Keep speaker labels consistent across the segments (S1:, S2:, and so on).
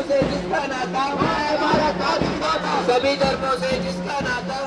S1: से जिसका नाता, सभी धर्मों से जिसका नाता,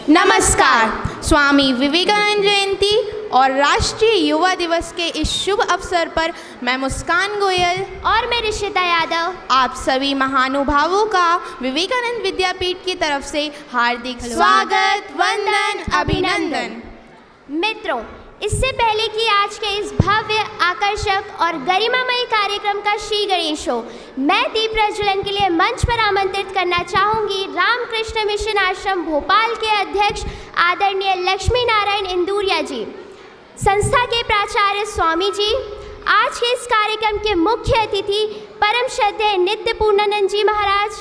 S2: नमस्कार। स्वामी विवेकानंद जयंती और राष्ट्रीय युवा दिवस के इस शुभ अवसर पर मैं मुस्कान गोयल
S3: और मैं ऋषिता यादव
S2: आप सभी महानुभावों का विवेकानंद विद्यापीठ की तरफ से हार्दिक स्वागत, वंदन, अभिनंदन।
S3: मित्रों, इससे पहले कि आज के इस भव्य, आकर्षक और गरिमामय कार्यक्रम का श्री गणेश हो, मैं दीप प्रज्वलन के लिए मंच पर आमंत्रित करना चाहूँगी रामकृष्ण मिशन आश्रम भोपाल के अध्यक्ष आदरणीय लक्ष्मी नारायण इंदुरिया जी, संस्था के प्राचार्य स्वामी जी। आज के इस कार्यक्रम के मुख्य अतिथि परम श्रद्धेय नित्य पूर्णानंद जी महाराज,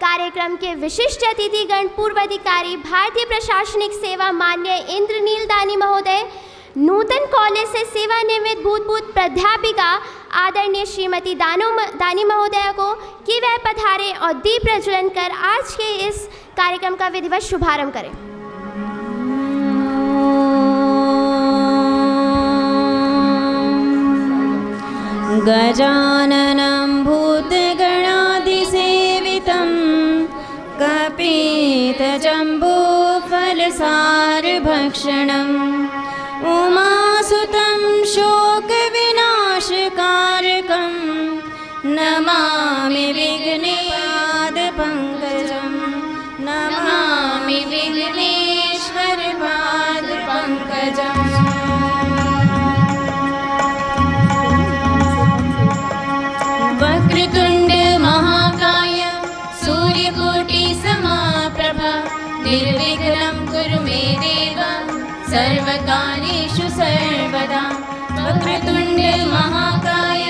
S3: कार्यक्रम के विशिष्ट अतिथिगण पूर्व अधिकारी भारतीय प्रशासनिक सेवा मान्य इंद्रनील दानी महोदय, नूतन कॉलेज से सेवानिवृत्त भूतपूर्व प्राध्यापिका आदरणीय श्रीमती दानी महोदया को कि वह पधारें और दीप प्रज्वलन कर आज के इस कार्यक्रम का विधिवत शुभारंभ करें।
S4: गजाननं भूतगणाधिसेवितं कपितजम्बूफलसारभक्षणम् उमासुतं शोकविनाशकारकं नमामि विघ्नेश्वरपादपङ्कजं, नमामि विघ्नेश्वरपादपङ्कजम्। वक्रतुण्ड महाकाय सूर्यकोटिसमप्रभा निर्विघ्नं कुरु मे देव सर्वकार्येषु सर्वदा। वक्रतुण्ड महाकाय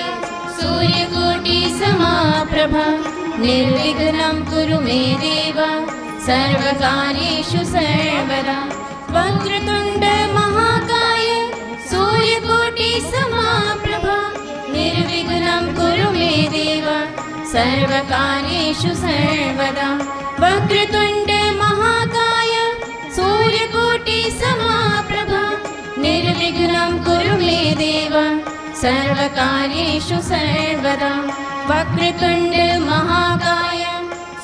S4: सूर्यकोटिसमप्रभा निर्विघ्नं कुरु मे देव सर्वकार्येषु सर्वदा। वक्रतुण्ड महाकाय सूर्यकोटिसमप्रभा निर्विघ्नं कुरु मे देव सर्वकार्येषु सर्वदा। वक्रतुण्ड महाकाय सूर्यकोटिसमप्रभा निर्विघ्नं कुरु मे देव सर्वकार्येषु सर्वदा। वक्रतुण्ड महाकाय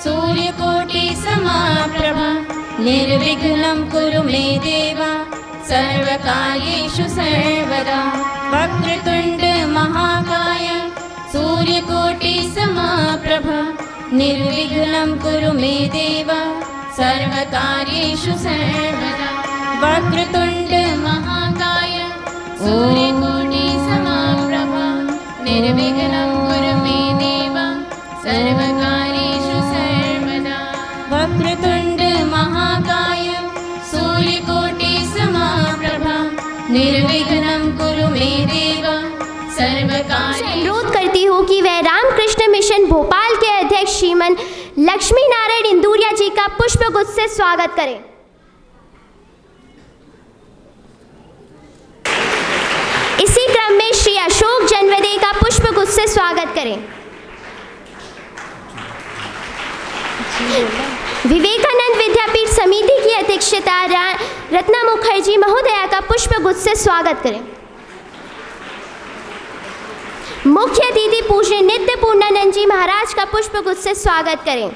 S4: सूर्यकोटिसमप्रभा निर्विघ्नं कुरु मे देव सर्वकार्येषु सर्वदा। वक्रतुण्ड महाकाय सूर्यकोटिसमप्रभा निर्विघ्नं कुरु मे देव सर्वकार्येषु सर्वदा। वक्रतुण्ड महाकाय सूर्यकोटिसमप्रभा निर्विघ्नं कुरु मे देव सर्वकार्येषु सर्वदा। वक्रतुण्ड महाकाय सूर्यकोटिसमप्रभा निर्विघ्नं कुरु मे देव सर्वकार्येषु।
S3: अनुरोध करती हूँ कि वह रामकृष्ण मिशन भोपाल के अध्यक्ष श्रीमन लक्ष्मी नारायण इंदुरिया जी का पुष्पगुच्छ से स्वागत करें। इसी क्रम में श्री अशोक जनवदे का पुष्पगुच्छ से स्वागत करें। विवेकानंद विद्यापीठ समिति की अध्यक्षता रत्ना मुखर्जी महोदया का पुष्पगुच्छ से स्वागत करें। मुख्य अतिथि पूज्य नित्य पूर्णानंद जी महाराज का पुष्पगुच्छ से स्वागत करें।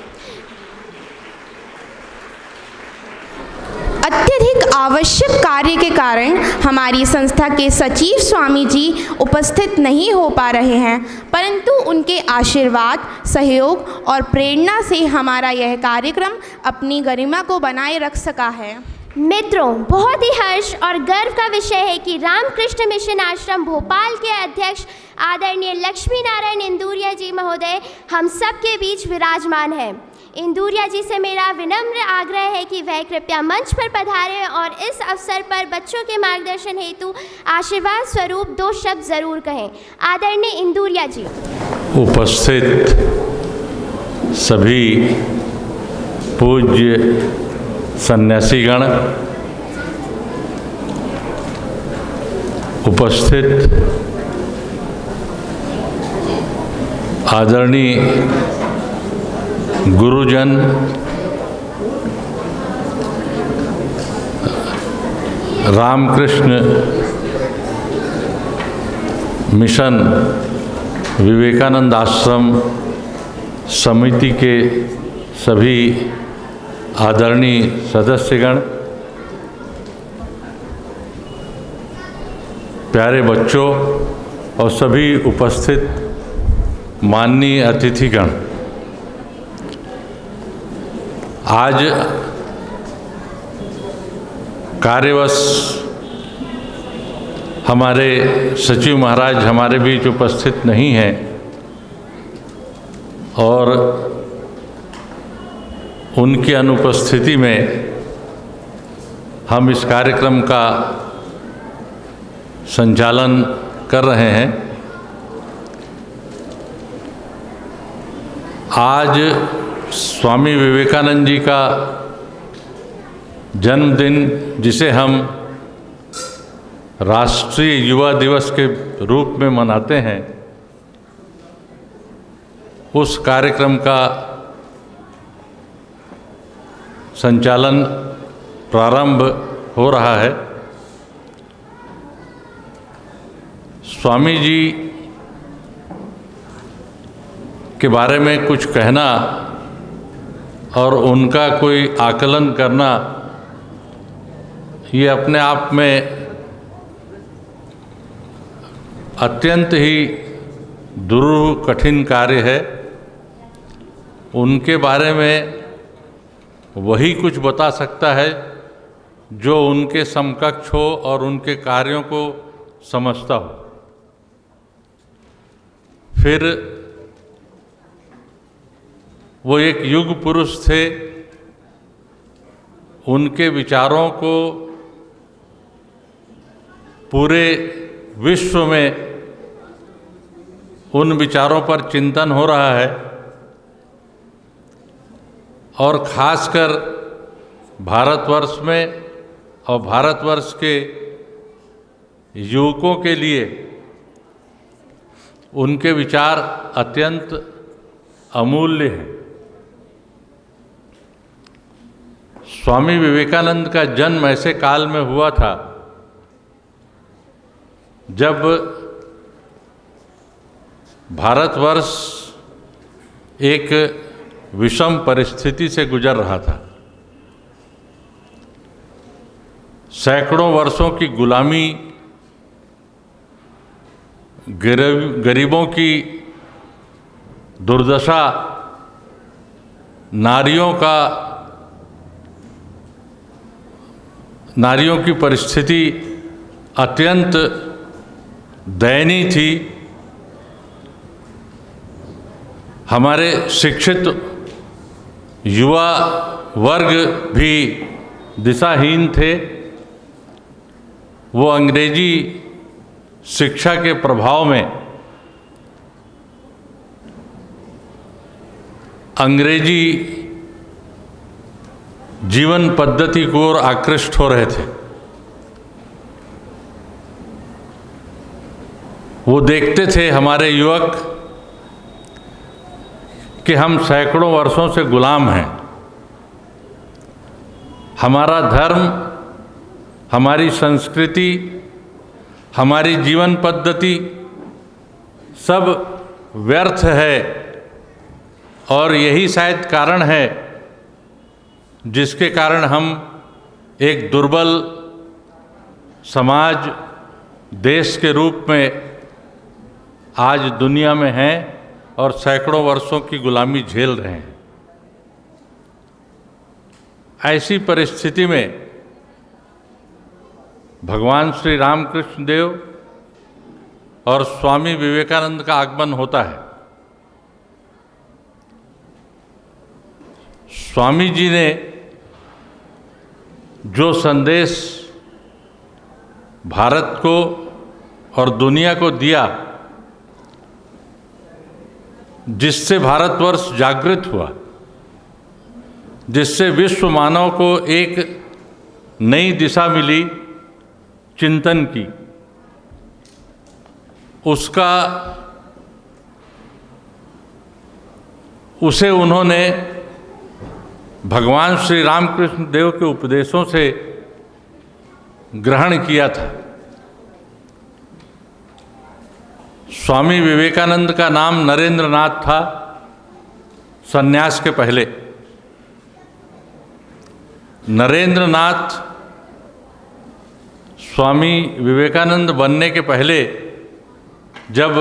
S2: अत्यधिक आवश्यक कार्य के कारण हमारी संस्था के सचिव स्वामी जी उपस्थित नहीं हो पा रहे हैं, परंतु उनके आशीर्वाद, सहयोग और प्रेरणा से हमारा यह कार्यक्रम अपनी गरिमा को बनाए रख सका है।
S3: मित्रों, बहुत ही हर्ष और गर्व का विषय है कि रामकृष्ण मिशन आश्रम भोपाल के अध्यक्ष आदरणीय लक्ष्मी नारायण इंदुरिया जी महोदय हम सबके बीच विराजमान हैं। इंदुरिया जी से मेरा विनम्र आग्रह है कि वह कृपया मंच पर पधारें और इस अवसर पर बच्चों के मार्गदर्शन हेतु आशीर्वाद स्वरूप 2 शब्द जरूर कहें। आदरणीय इंदुरिया जी।
S5: उपस्थित सभी पूज्य सन्यासीगण, उपस्थित आदरणीय गुरुजन, रामकृष्ण मिशन विवेकानंद आश्रम समिति के सभी आदरणीय सदस्यगण, प्यारे बच्चों और सभी उपस्थित माननीय अतिथिगण, आज कार्यवश हमारे सचिव महाराज हमारे बीच उपस्थित नहीं हैं और उनकी अनुपस्थिति में हम इस कार्यक्रम का संचालन कर रहे हैं। आज स्वामी विवेकानंद जी का जन्मदिन, जिसे हम राष्ट्रीय युवा दिवस के रूप में मनाते हैं, उस कार्यक्रम का संचालन प्रारंभ हो रहा है। स्वामी जी के बारे में कुछ कहना और उनका कोई आकलन करना, ये अपने आप में अत्यंत ही दुरूह कठिन कार्य है। उनके बारे में वही कुछ बता सकता है जो उनके समकक्ष हो और उनके कार्यों को समझता हो। फिर वो एक युग पुरुष थे, उनके विचारों को पूरे विश्व में उन विचारों पर चिंतन हो रहा है और खासकर भारतवर्ष में और भारतवर्ष के युवकों के लिए उनके विचार अत्यंत अमूल्य हैं। स्वामी विवेकानंद का जन्म ऐसे काल में हुआ था जब भारतवर्ष एक विषम परिस्थिति से गुजर रहा था। सैकड़ों वर्षों की गुलामी, गरीबों की दुर्दशा, नारियों की परिस्थिति अत्यंत दयनीय थी। हमारे शिक्षित युवा वर्ग भी दिशाहीन थे वो अंग्रेजी शिक्षा के प्रभाव में अंग्रेजी जीवन पद्धति को ओर आकृष्ट हो रहे थे। वो देखते थे हमारे युवक कि हम सैकड़ों वर्षों से गुलाम हैं। हमारा धर्म, हमारी संस्कृति, हमारी जीवन पद्धति सब व्यर्थ है और यही शायद कारण है जिसके कारण हम एक दुर्बल समाज, देश के रूप में आज दुनिया में हैं और सैकड़ों वर्षों की गुलामी झेल रहे हैं। ऐसी परिस्थिति में भगवान श्री रामकृष्ण देव और स्वामी विवेकानंद का आगमन होता है। स्वामी जी ने जो संदेश भारत को और दुनिया को दिया, जिससे भारतवर्ष जागृत हुआ, जिससे विश्व मानव को एक नई दिशा मिली चिंतन की, उसे उन्होंने भगवान श्री रामकृष्ण देव के उपदेशों से ग्रहण किया था। स्वामी विवेकानंद का नाम नरेंद्र नाथ था सन्यास के पहले। नरेंद्र नाथ स्वामी विवेकानंद बनने के पहले जब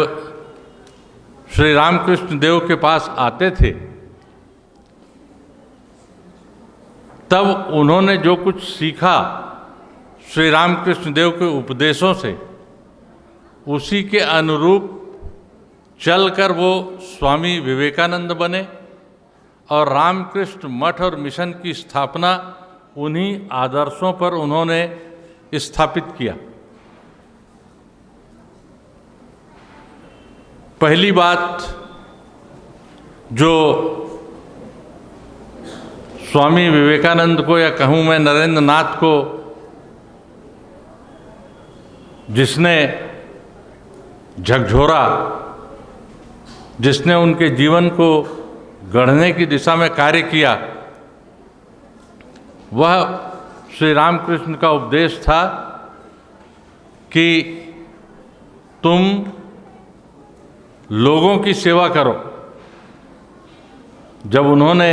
S5: श्री रामकृष्ण देव के पास आते थे तब उन्होंने जो कुछ सीखा श्री रामकृष्ण देव के उपदेशों से, उसी के अनुरूप चलकर वो स्वामी विवेकानंद बने और रामकृष्ण मठ और मिशन की स्थापना उन्हीं आदर्शों पर उन्होंने स्थापित किया। पहली बात जो स्वामी विवेकानंद को, या कहूँ मैं नरेंद्र नाथ को, जिसने झकझोरा, जिसने उनके जीवन को गढ़ने की दिशा में कार्य किया, वह श्री रामकृष्ण का उपदेश था कि तुम लोगों की सेवा करो। जब उन्होंने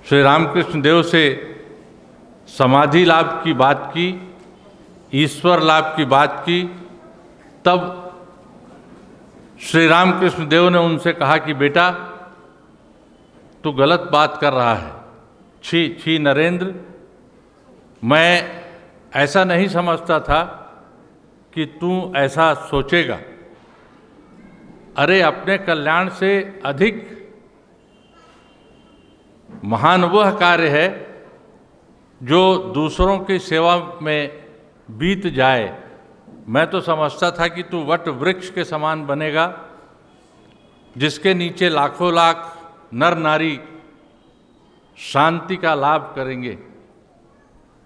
S5: श्री रामकृष्ण देव से समाधि लाभ की बात की, ईश्वर लाभ की बात की, तब श्री रामकृष्ण देव ने उनसे कहा कि बेटा तू गलत बात कर रहा है। छी छी नरेंद्र, मैं ऐसा नहीं समझता था कि तू ऐसा सोचेगा। अरे अपने कल्याण से अधिक महान वह कार्य है जो दूसरों की सेवा में बीत जाए। मैं तो समझता था कि तू वट वृक्ष के समान बनेगा, जिसके नीचे लाखों लाख नर नारी शांति का लाभ करेंगे,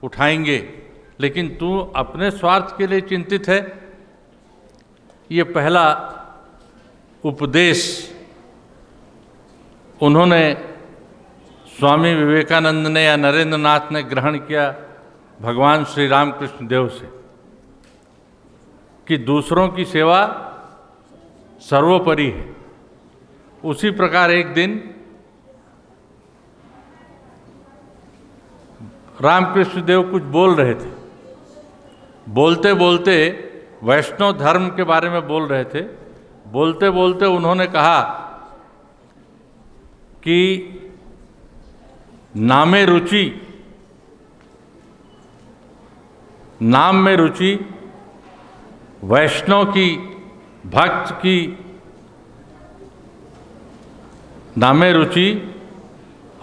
S5: उठाएंगे, लेकिन तू अपने स्वार्थ के लिए चिंतित है। ये पहला उपदेश उन्होंने, स्वामी विवेकानंद ने या नरेंद्र नाथ ने ग्रहण किया भगवान श्री रामकृष्ण देव से कि दूसरों की सेवा सर्वोपरि है। उसी प्रकार एक दिन रामकृष्ण देव कुछ बोल रहे थे, बोलते बोलते वैष्णव धर्म के बारे में बोल रहे थे। बोलते बोलते उन्होंने कहा कि नामे रुचि, नाम में रुचि, वैष्णव की, भक्त की नामे रुचि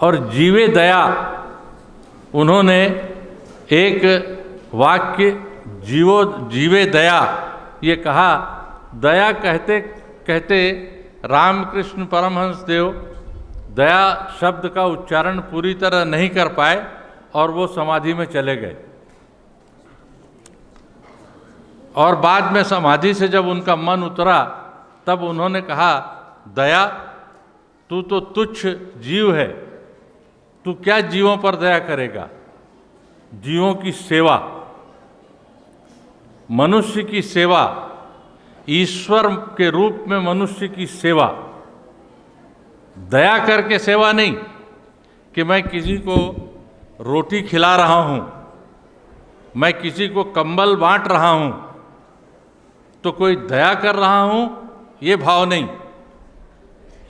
S5: और जीवे दया। उन्होंने एक वाक्य जीवे दया, ये कहा। दया कहते कहते रामकृष्ण परमहंस देव दया शब्द का उच्चारण पूरी तरह नहीं कर पाए और वो समाधि में चले गए। और बाद में समाधि से जब उनका मन उतरा तब उन्होंने कहा, दया तू तो तुच्छ जीव है, तू क्या जीवों पर दया करेगा। जीवों की सेवा, मनुष्य की सेवा, ईश्वर के रूप में मनुष्य की सेवा, दया करके सेवा नहीं कि मैं किसी को रोटी खिला रहा हूँ, मैं किसी को कंबल बांट रहा हूँ तो कोई दया कर रहा हूँ, ये भाव नहीं।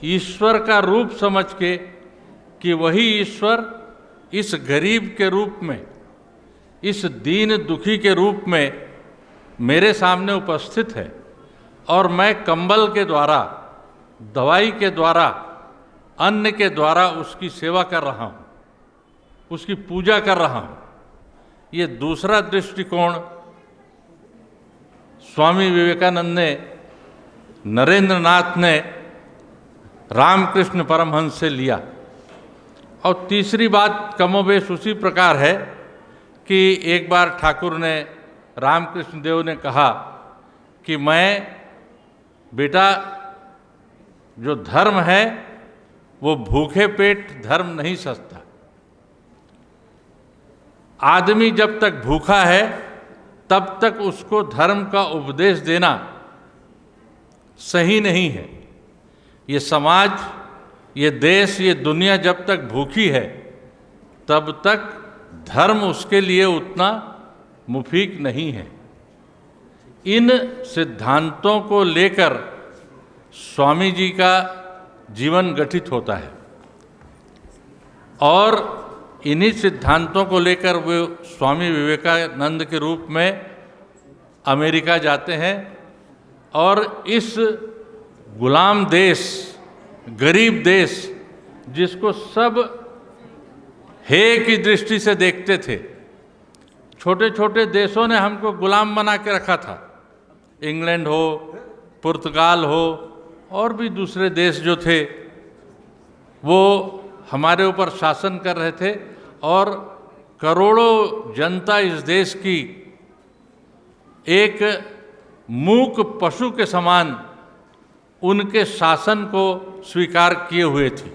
S5: ईश्वर का रूप समझ के कि वही ईश्वर इस गरीब के रूप में, इस दीन दुखी के रूप में मेरे सामने उपस्थित है और मैं कंबल के द्वारा, दवाई के द्वारा, अन्न के द्वारा उसकी सेवा कर रहा हूँ, उसकी पूजा कर रहा हूँ। ये दूसरा दृष्टिकोण स्वामी विवेकानंद ने, नरेंद्र नाथ ने रामकृष्ण परमहंस से लिया। और तीसरी बात कमोबेश उसी प्रकार है कि एक बार ठाकुर ने, रामकृष्ण देव ने कहा कि मैं, बेटा जो धर्म है वो भूखे पेट धर्म नहीं सचता। आदमी जब तक भूखा है तब तक उसको धर्म का उपदेश देना सही नहीं है। ये समाज, ये देश, ये दुनिया जब तक भूखी है तब तक धर्म उसके लिए उतना मुफीक नहीं है। इन सिद्धांतों को लेकर स्वामी जी का जीवन गठित होता है और इन्हीं सिद्धांतों को लेकर वे स्वामी विवेकानंद के रूप में अमेरिका जाते हैं और इस गुलाम देश, गरीब देश, जिसको सब हे की दृष्टि से देखते थे, छोटे छोटे देशों ने हमको गुलाम बना के रखा था, इंग्लैंड हो, पुर्तगाल हो और भी दूसरे देश जो थे वो हमारे ऊपर शासन कर रहे थे और करोड़ों जनता इस देश की एक मूक पशु के समान उनके शासन को स्वीकार किए हुए थी।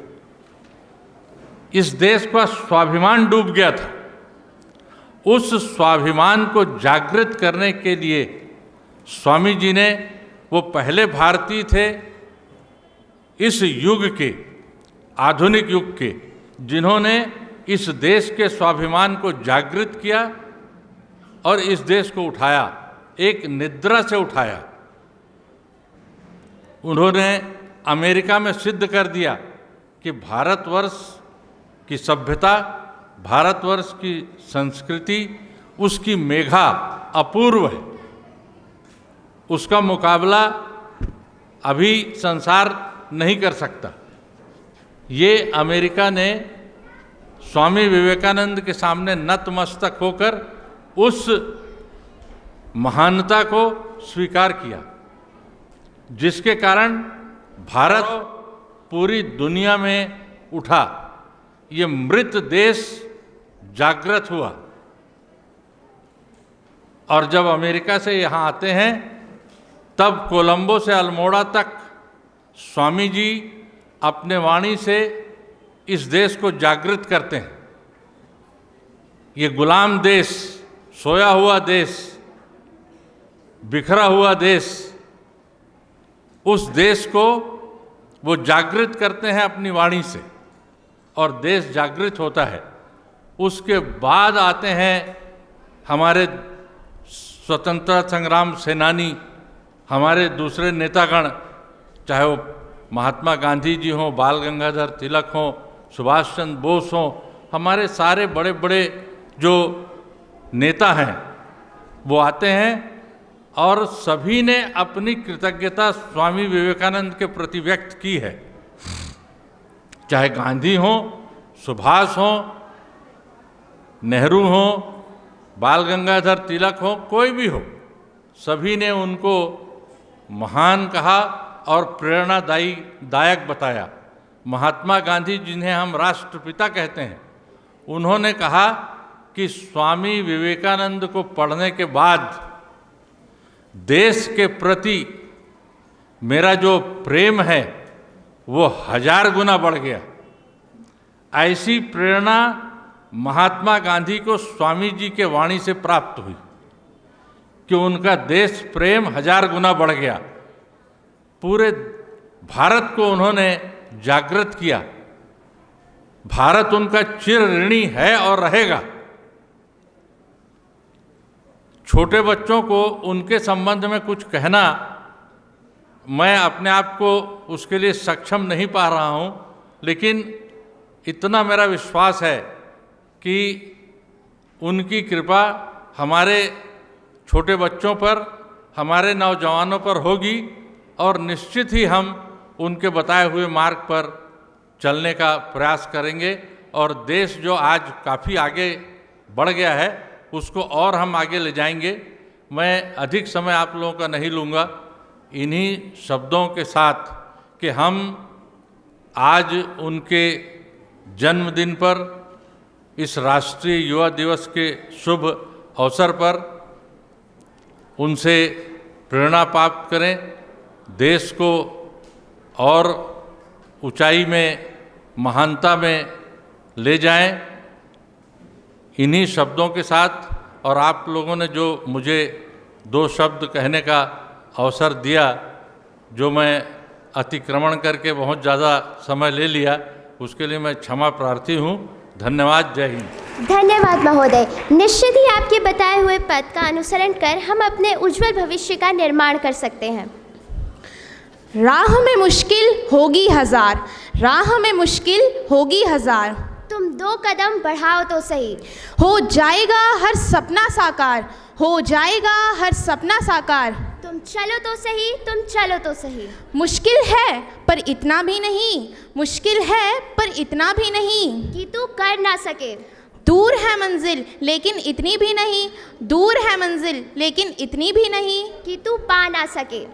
S5: इस देश का स्वाभिमान डूब गया था। उस स्वाभिमान को जागृत करने के लिए स्वामी जी ने, वो पहले भारतीय थे इस युग के, आधुनिक युग के, जिन्होंने इस देश के स्वाभिमान को जागृत किया और इस देश को उठाया, एक निद्रा से उठाया। उन्होंने अमेरिका में सिद्ध कर दिया कि भारतवर्ष की सभ्यता, भारतवर्ष की संस्कृति, उसकी मेघा अपूर्व है। उसका मुकाबला अभी संसार नहीं कर सकता। ये अमेरिका ने स्वामी विवेकानंद के सामने नतमस्तक होकर उस महानता को स्वीकार किया, जिसके कारण भारत पूरी दुनिया में उठा। ये मृत देश जागृत हुआ और जब अमेरिका से यहाँ आते हैं तब कोलंबो से अल्मोड़ा तक स्वामी जी अपने वाणी से इस देश को जागृत करते हैं। ये गुलाम देश, सोया हुआ देश, बिखरा हुआ देश, उस देश को वो जागृत करते हैं अपनी वाणी से और देश जागृत होता है। उसके बाद आते हैं हमारे स्वतंत्रता संग्राम सेनानी, हमारे दूसरे नेतागण, चाहे वो महात्मा गांधी जी हों, बाल गंगाधर तिलक हों, सुभाष चंद्र बोस हों, हमारे सारे बड़े बड़े जो नेता हैं वो आते हैं और सभी ने अपनी कृतज्ञता स्वामी विवेकानंद के प्रति व्यक्त की है। चाहे गांधी हों, सुभाष हों, नेहरू हों, बाल गंगाधर तिलक हो, कोई भी हो, सभी ने उनको महान कहा और प्रेरणादायक बताया। महात्मा गांधी, जिन्हें हम राष्ट्रपिता कहते हैं, उन्होंने कहा कि स्वामी विवेकानंद को पढ़ने के बाद देश के प्रति मेरा जो प्रेम है वो 1000 गुना बढ़ गया। ऐसी प्रेरणा महात्मा गांधी को स्वामी जी के वाणी से प्राप्त हुई कि उनका देश प्रेम 1000 गुना बढ़ गया। पूरे भारत को उन्होंने जागृत किया। भारत उनका चिर ऋणी है और रहेगा। छोटे बच्चों को उनके संबंध में कुछ कहना, मैं अपने आप को उसके लिए सक्षम नहीं पा रहा हूँ, लेकिन इतना मेरा विश्वास है कि उनकी कृपा हमारे छोटे बच्चों पर, हमारे नौजवानों पर होगी और निश्चित ही हम उनके बताए हुए मार्ग पर चलने का प्रयास करेंगे और देश जो आज काफ़ी आगे बढ़ गया है उसको और हम आगे ले जाएंगे। मैं अधिक समय आप लोगों का नहीं लूँगा। इन्हीं शब्दों के साथ कि हम आज उनके जन्मदिन पर, इस राष्ट्रीय युवा दिवस के शुभ अवसर पर उनसे प्रेरणा प्राप्त करें, देश को और ऊंचाई में, महानता में ले जाएं। इन्हीं शब्दों के साथ, और आप लोगों ने जो मुझे 2 शब्द कहने का अवसर दिया, जो मैं अतिक्रमण करके बहुत ज़्यादा समय ले लिया, उसके लिए मैं क्षमा प्रार्थी हूँ। धन्यवाद। जय हिंद।
S3: धन्यवाद महोदय। निश्चित ही आपके बताए हुए पथ का अनुसरण कर हम अपने उज्जवल भविष्य का निर्माण कर सकते हैं।
S2: राह में मुश्किल होगी 1000, राह में मुश्किल होगी 1000,
S3: तुम 2 कदम बढ़ाओ तो सही,
S2: हो जाएगा हर सपना साकार, हो जाएगा हर सपना साकार।
S3: तुम चलो तो सही, तुम चलो तो सही।
S2: मुश्किल है पर इतना भी नहीं, मुश्किल है पर इतना भी नहीं,
S3: कि तू कर ना सके।
S2: दूर है मंजिल लेकिन इतनी भी नहीं, दूर है मंजिल लेकिन इतनी भी नहीं,
S3: कि तू पा ना सके।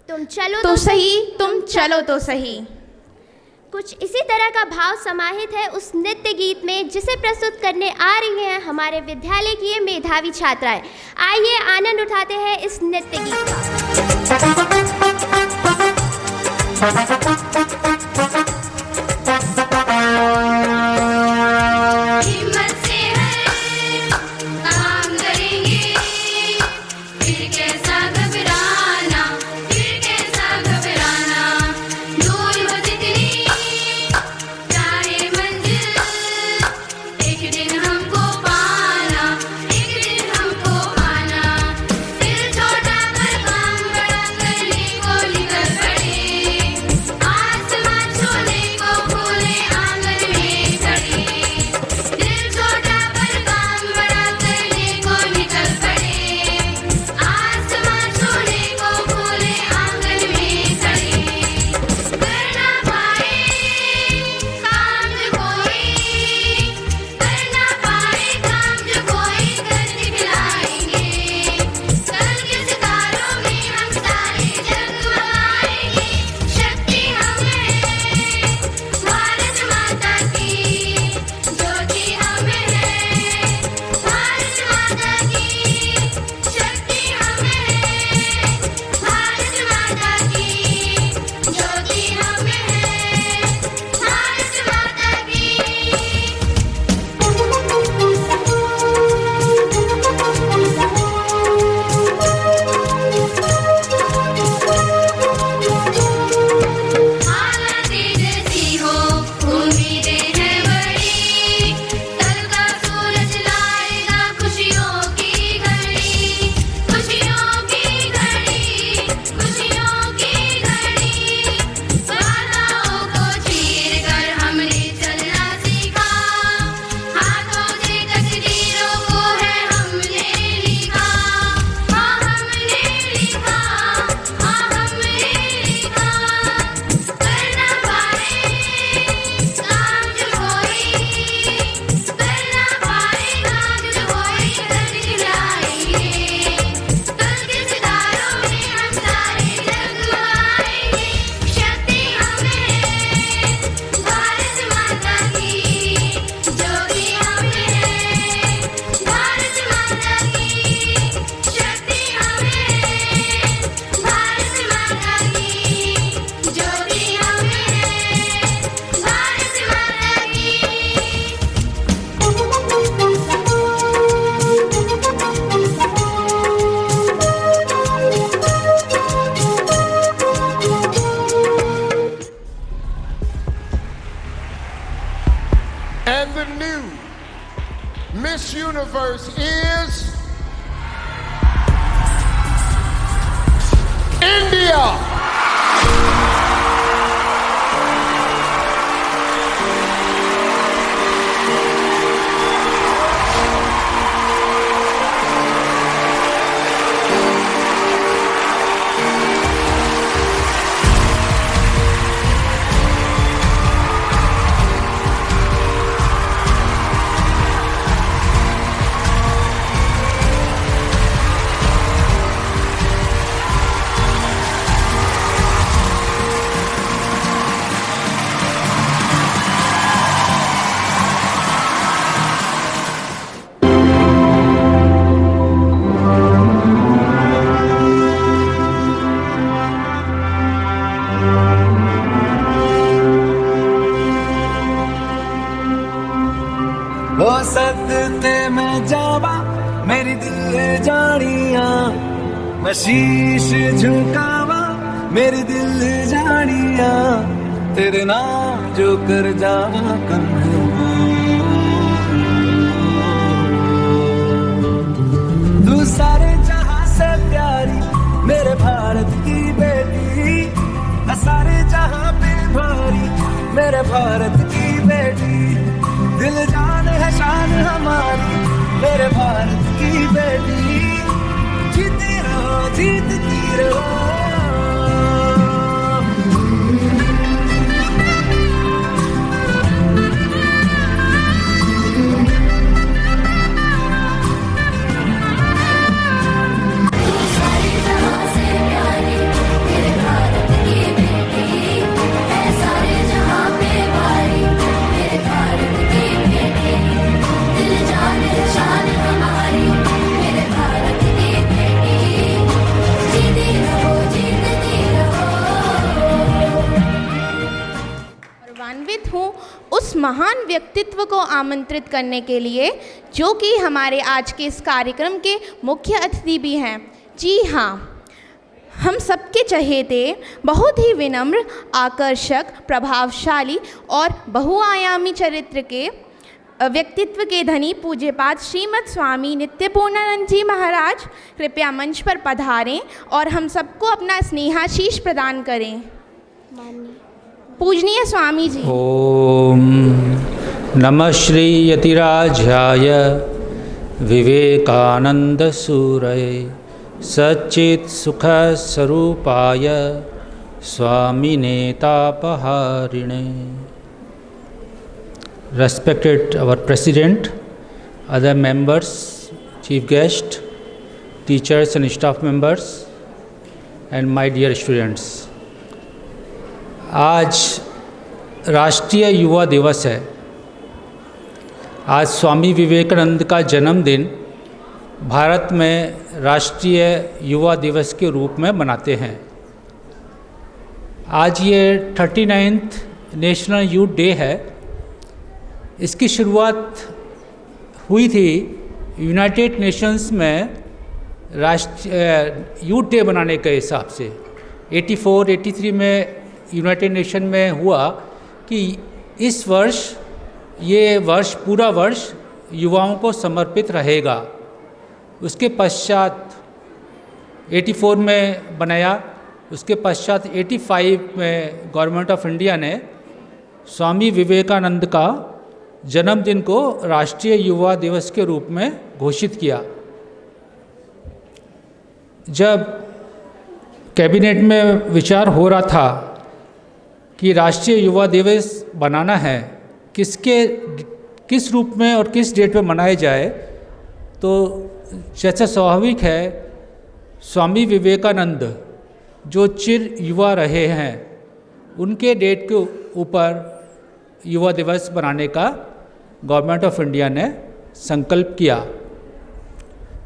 S3: तुम चलो
S2: तो सही, तुम चलो तो सही।
S3: कुछ इसी तरह का भाव समाहित है उस नृत्य गीत में, जिसे प्रस्तुत करने आ रही हैं हमारे विद्यालय की ये मेधावी छात्राएं। आइए आनंद उठाते हैं इस नृत्य गीत
S4: छोड़े
S1: universe is India.
S6: हो सकते मैं जावा मेरी दिल जानिया, मैं शीश झुकावा मेरी दिल जानिया, तेरे नाम जो कर जावा कन्हैया। तू सारे जहां से प्यारी मेरे भारत की बेटी, सारे जहां पे भारी मेरे भारत की बेटी, दिल जान है शान हमारी मेरे भारत की बेटी, जीती रहो जीतती रहो।
S2: गौरवान्वित हूँ उस महान व्यक्तित्व को आमंत्रित करने के लिए जो कि हमारे आज के इस कार्यक्रम के मुख्य अतिथि भी हैं। जी हाँ, हम सबके चहेते, बहुत ही विनम्र, आकर्षक, प्रभावशाली और बहुआयामी चरित्र के व्यक्तित्व के धनी पूज्यपाद श्रीमद स्वामी नित्यपूर्णानंद जी महाराज कृपया मंच पर पधारें और हम सबको अपना स्नेहाशीष प्रदान करें। पूजनीय स्वामी जी।
S7: ओम नमः श्री यतिराजाय विवेकानंद सूरये सच्चित सुख स्वरूपाय स्वामिने तापहारिणे। Respected our President, other members, Chief Guest, teachers and staff members, and my dear students, आज राष्ट्रीय युवा दिवस है। आज स्वामी विवेकानंद का जन्मदिन भारत में राष्ट्रीय युवा दिवस के रूप में मनाते हैं। आज ये 39th नेशनल यूथ डे है। इसकी शुरुआत हुई थी यूनाइटेड नेशंस में राष्ट्रीय यूथ डे बनाने के हिसाब से। 84-83 में यूनाइटेड नेशन में हुआ कि इस वर्ष ये वर्ष पूरा वर्ष युवाओं को समर्पित रहेगा। उसके पश्चात 84 में बनाया, उसके पश्चात 85 में गवर्नमेंट ऑफ इंडिया ने स्वामी विवेकानंद का जन्मदिन को राष्ट्रीय युवा दिवस के रूप में घोषित किया। जब कैबिनेट में विचार हो रहा था कि राष्ट्रीय युवा दिवस बनाना है, किस रूप में और किस डेट पे मनाया जाए, तो जैसा स्वाभाविक है स्वामी विवेकानंद जो चिर युवा रहे हैं उनके डेट के ऊपर युवा दिवस बनाने का गवर्नमेंट ऑफ इंडिया ने संकल्प किया।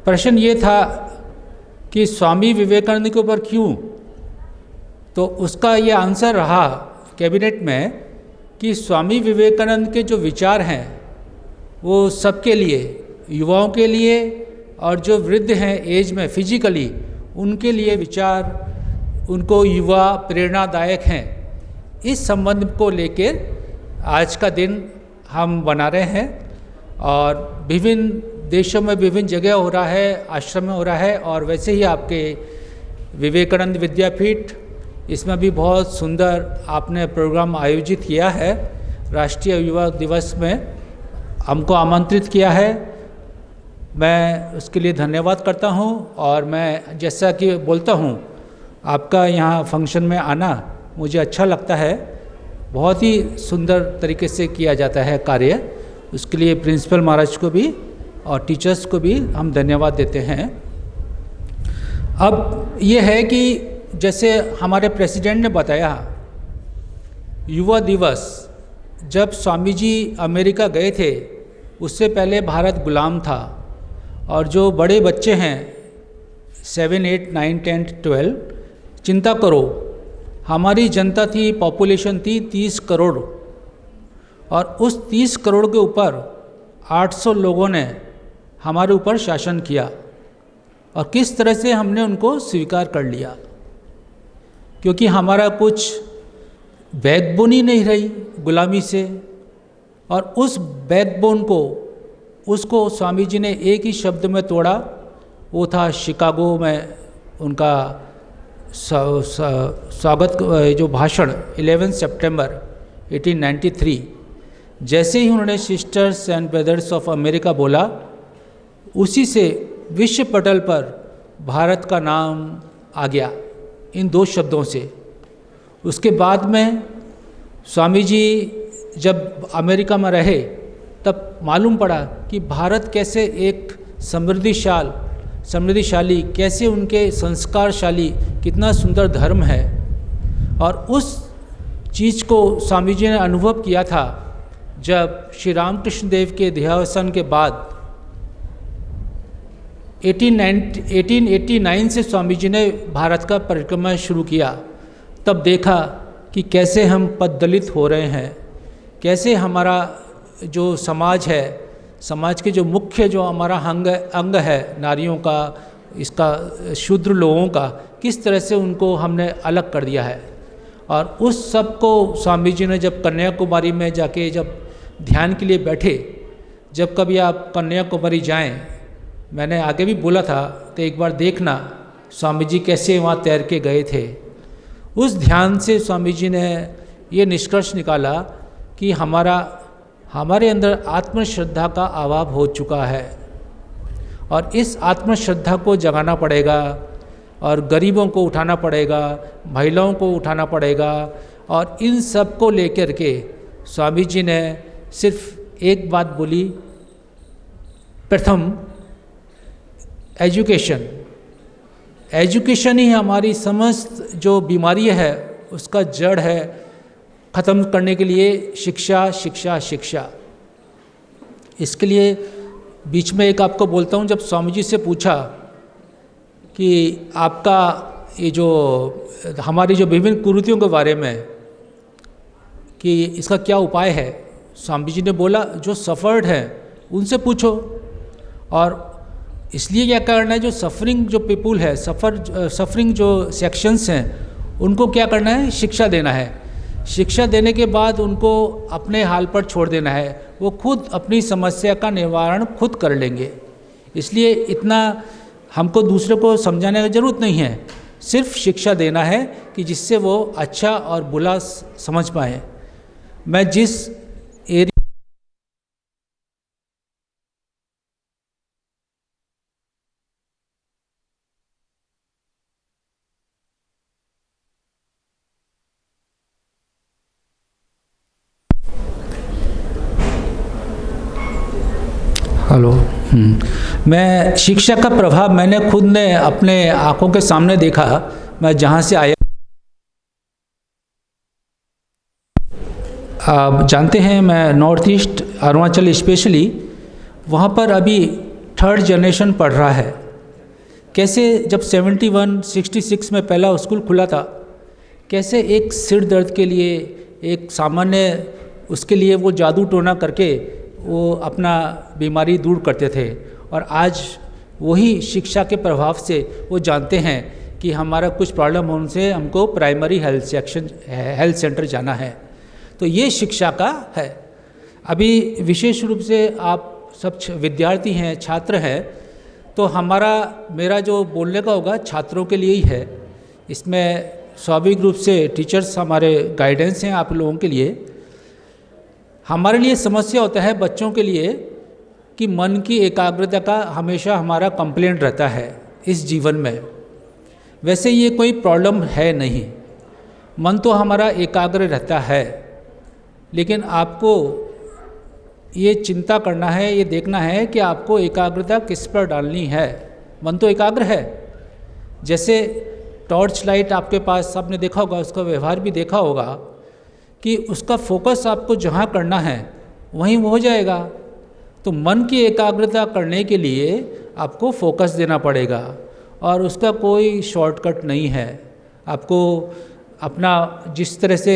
S7: प्रश्न ये था कि स्वामी विवेकानंद के ऊपर क्यों, तो उसका ये आंसर रहा कैबिनेट में कि स्वामी विवेकानंद के जो विचार हैं वो सबके लिए, युवाओं के लिए और जो वृद्ध हैं एज में फिजिकली, उनके लिए विचार उनको युवा प्रेरणादायक हैं। इस संबंध को लेकर आज का दिन हम बना रहे हैं और विभिन्न देशों में विभिन्न जगह हो रहा है, आश्रम में हो रहा है, और वैसे ही आपके विवेकानंद विद्यापीठ, इसमें भी बहुत सुंदर आपने प्रोग्राम आयोजित किया है। राष्ट्रीय युवा दिवस में हमको आमंत्रित किया है, मैं उसके लिए धन्यवाद करता हूं। और मैं जैसा कि बोलता हूं, आपका यहाँ फंक्शन में आना मुझे अच्छा लगता है। बहुत ही सुंदर तरीके से किया जाता है कार्य, उसके लिए प्रिंसिपल महाराज को भी और टीचर्स को भी हम धन्यवाद देते हैं। अब ये है कि जैसे हमारे प्रेसिडेंट ने बताया, युवा दिवस जब स्वामी जी अमेरिका गए थे उससे पहले भारत गुलाम था, और जो बड़े बच्चे हैं 7, 8, 9, 10, 12, चिंता करो, हमारी जनता थी, पॉपुलेशन थी 30 करोड़, और उस 30 करोड़ के ऊपर 800 लोगों ने हमारे ऊपर शासन किया, और किस तरह से हमने उनको स्वीकार कर लिया, क्योंकि हमारा कुछ बैकबोन ही नहीं रही गुलामी से। और उस बैकबोन को उसको स्वामी जी ने एक ही शब्द में तोड़ा, वो था शिकागो में उनका स्वागत जो भाषण 11 सितंबर 1893। जैसे ही उन्होंने sisters and brothers of America बोला, उसी से विश्व पटल पर भारत का नाम आ गया, इन 2 शब्दों से। उसके बाद में स्वामी जी जब अमेरिका में रहे तब मालूम पड़ा कि भारत कैसे एक समृद्धिशाली, कैसे उनके संस्कारशाली, कितना सुंदर धर्म है। और उस चीज़ को स्वामी जी ने अनुभव किया था जब श्री रामकृष्ण देव के देहावसान के बाद 1889 से स्वामी जी ने भारत का परिक्रमा शुरू किया। तब देखा कि कैसे हम पददलित हो रहे हैं, कैसे हमारा जो समाज है, समाज के जो मुख्य जो हमारा अंग है नारियों का, इसका शूद्र लोगों का, किस तरह से उनको हमने अलग कर दिया है। और उस सब को स्वामी जी ने जब कन्याकुमारी में जाके जब ध्यान के लिए बैठे, जब कभी आप कन्याकुमारी जाएं, मैंने आगे भी बोला था तो एक बार देखना स्वामी जी कैसे वहाँ तैर के गए थे। उस ध्यान से स्वामी जी ने ये निष्कर्ष निकाला कि हमारे अंदर आत्मश्रद्धा का अभाव हो चुका है, और इस आत्मश्रद्धा को जगाना पड़ेगा, और गरीबों को उठाना पड़ेगा, महिलाओं को उठाना पड़ेगा। और इन सब को लेकर के स्वामी जी ने सिर्फ एक बात बोली, प्रथम एजुकेशन ही हमारी समस्त जो बीमारी है उसका जड़ है, ख़त्म करने के लिए शिक्षा शिक्षा शिक्षा। इसके लिए बीच में एक आपको बोलता हूँ, जब स्वामी जी से पूछा कि आपका ये जो हमारी जो विभिन्न कुरीतियों के बारे में कि इसका क्या उपाय है, स्वामी जी ने बोला जो सफ़र्ड है उनसे पूछो। और इसलिए क्या करना है, जो सफरिंग जो पीपुल है, सफरिंग जो सेक्शंस हैं, उनको क्या करना है, शिक्षा देना है। शिक्षा देने के बाद उनको अपने हाल पर छोड़ देना है, वो खुद अपनी समस्या का निवारण खुद कर लेंगे। इसलिए इतना हमको दूसरे को समझाने की ज़रूरत नहीं है, सिर्फ शिक्षा देना है कि जिससे वो अच्छा और बुरा समझ पाएँ। मैं जिस एरिया मैं शिक्षा का प्रभाव मैंने खुद ने अपने आँखों के सामने देखा। मैं जहाँ से आया, आप जानते हैं मैं नॉर्थ ईस्ट अरुणाचल स्पेशली, वहाँ पर अभी 3rd जनरेशन पढ़ रहा है। कैसे जब 71-66 में पहला स्कूल खुला था, कैसे एक सिर दर्द के लिए, एक सामान्य उसके लिए वो जादू टोना करके वो अपना बीमारी दूर करते थे। और आज वही शिक्षा के प्रभाव से वो जानते हैं कि हमारा कुछ प्रॉब्लम होने से हमको प्राइमरी हेल्थ सेंटर जाना है। तो ये शिक्षा का है। अभी विशेष रूप से आप सब विद्यार्थी हैं, छात्र हैं, तो मेरा जो बोलने का होगा छात्रों के लिए ही है। इसमें स्वाभाविक रूप से टीचर्स हमारे गाइडेंस हैं आप लोगों के लिए। हमारे लिए समस्या होता है बच्चों के लिए कि मन की एकाग्रता का हमेशा हमारा कंप्लेंट रहता है इस जीवन में। वैसे ये कोई प्रॉब्लम है नहीं, मन तो हमारा एकाग्र रहता है, लेकिन आपको ये चिंता करना है, ये देखना है कि आपको एकाग्रता किस पर डालनी है। मन तो एकाग्र है, जैसे टॉर्च लाइट आपके पास आपने देखा होगा, उसका व्यवहार भी देखा होगा कि उसका फोकस आपको जहाँ करना है वहीं वो हो जाएगा। तो मन की एकाग्रता करने के लिए आपको फोकस देना पड़ेगा और उसका कोई शॉर्टकट नहीं है। आपको अपना जिस तरह से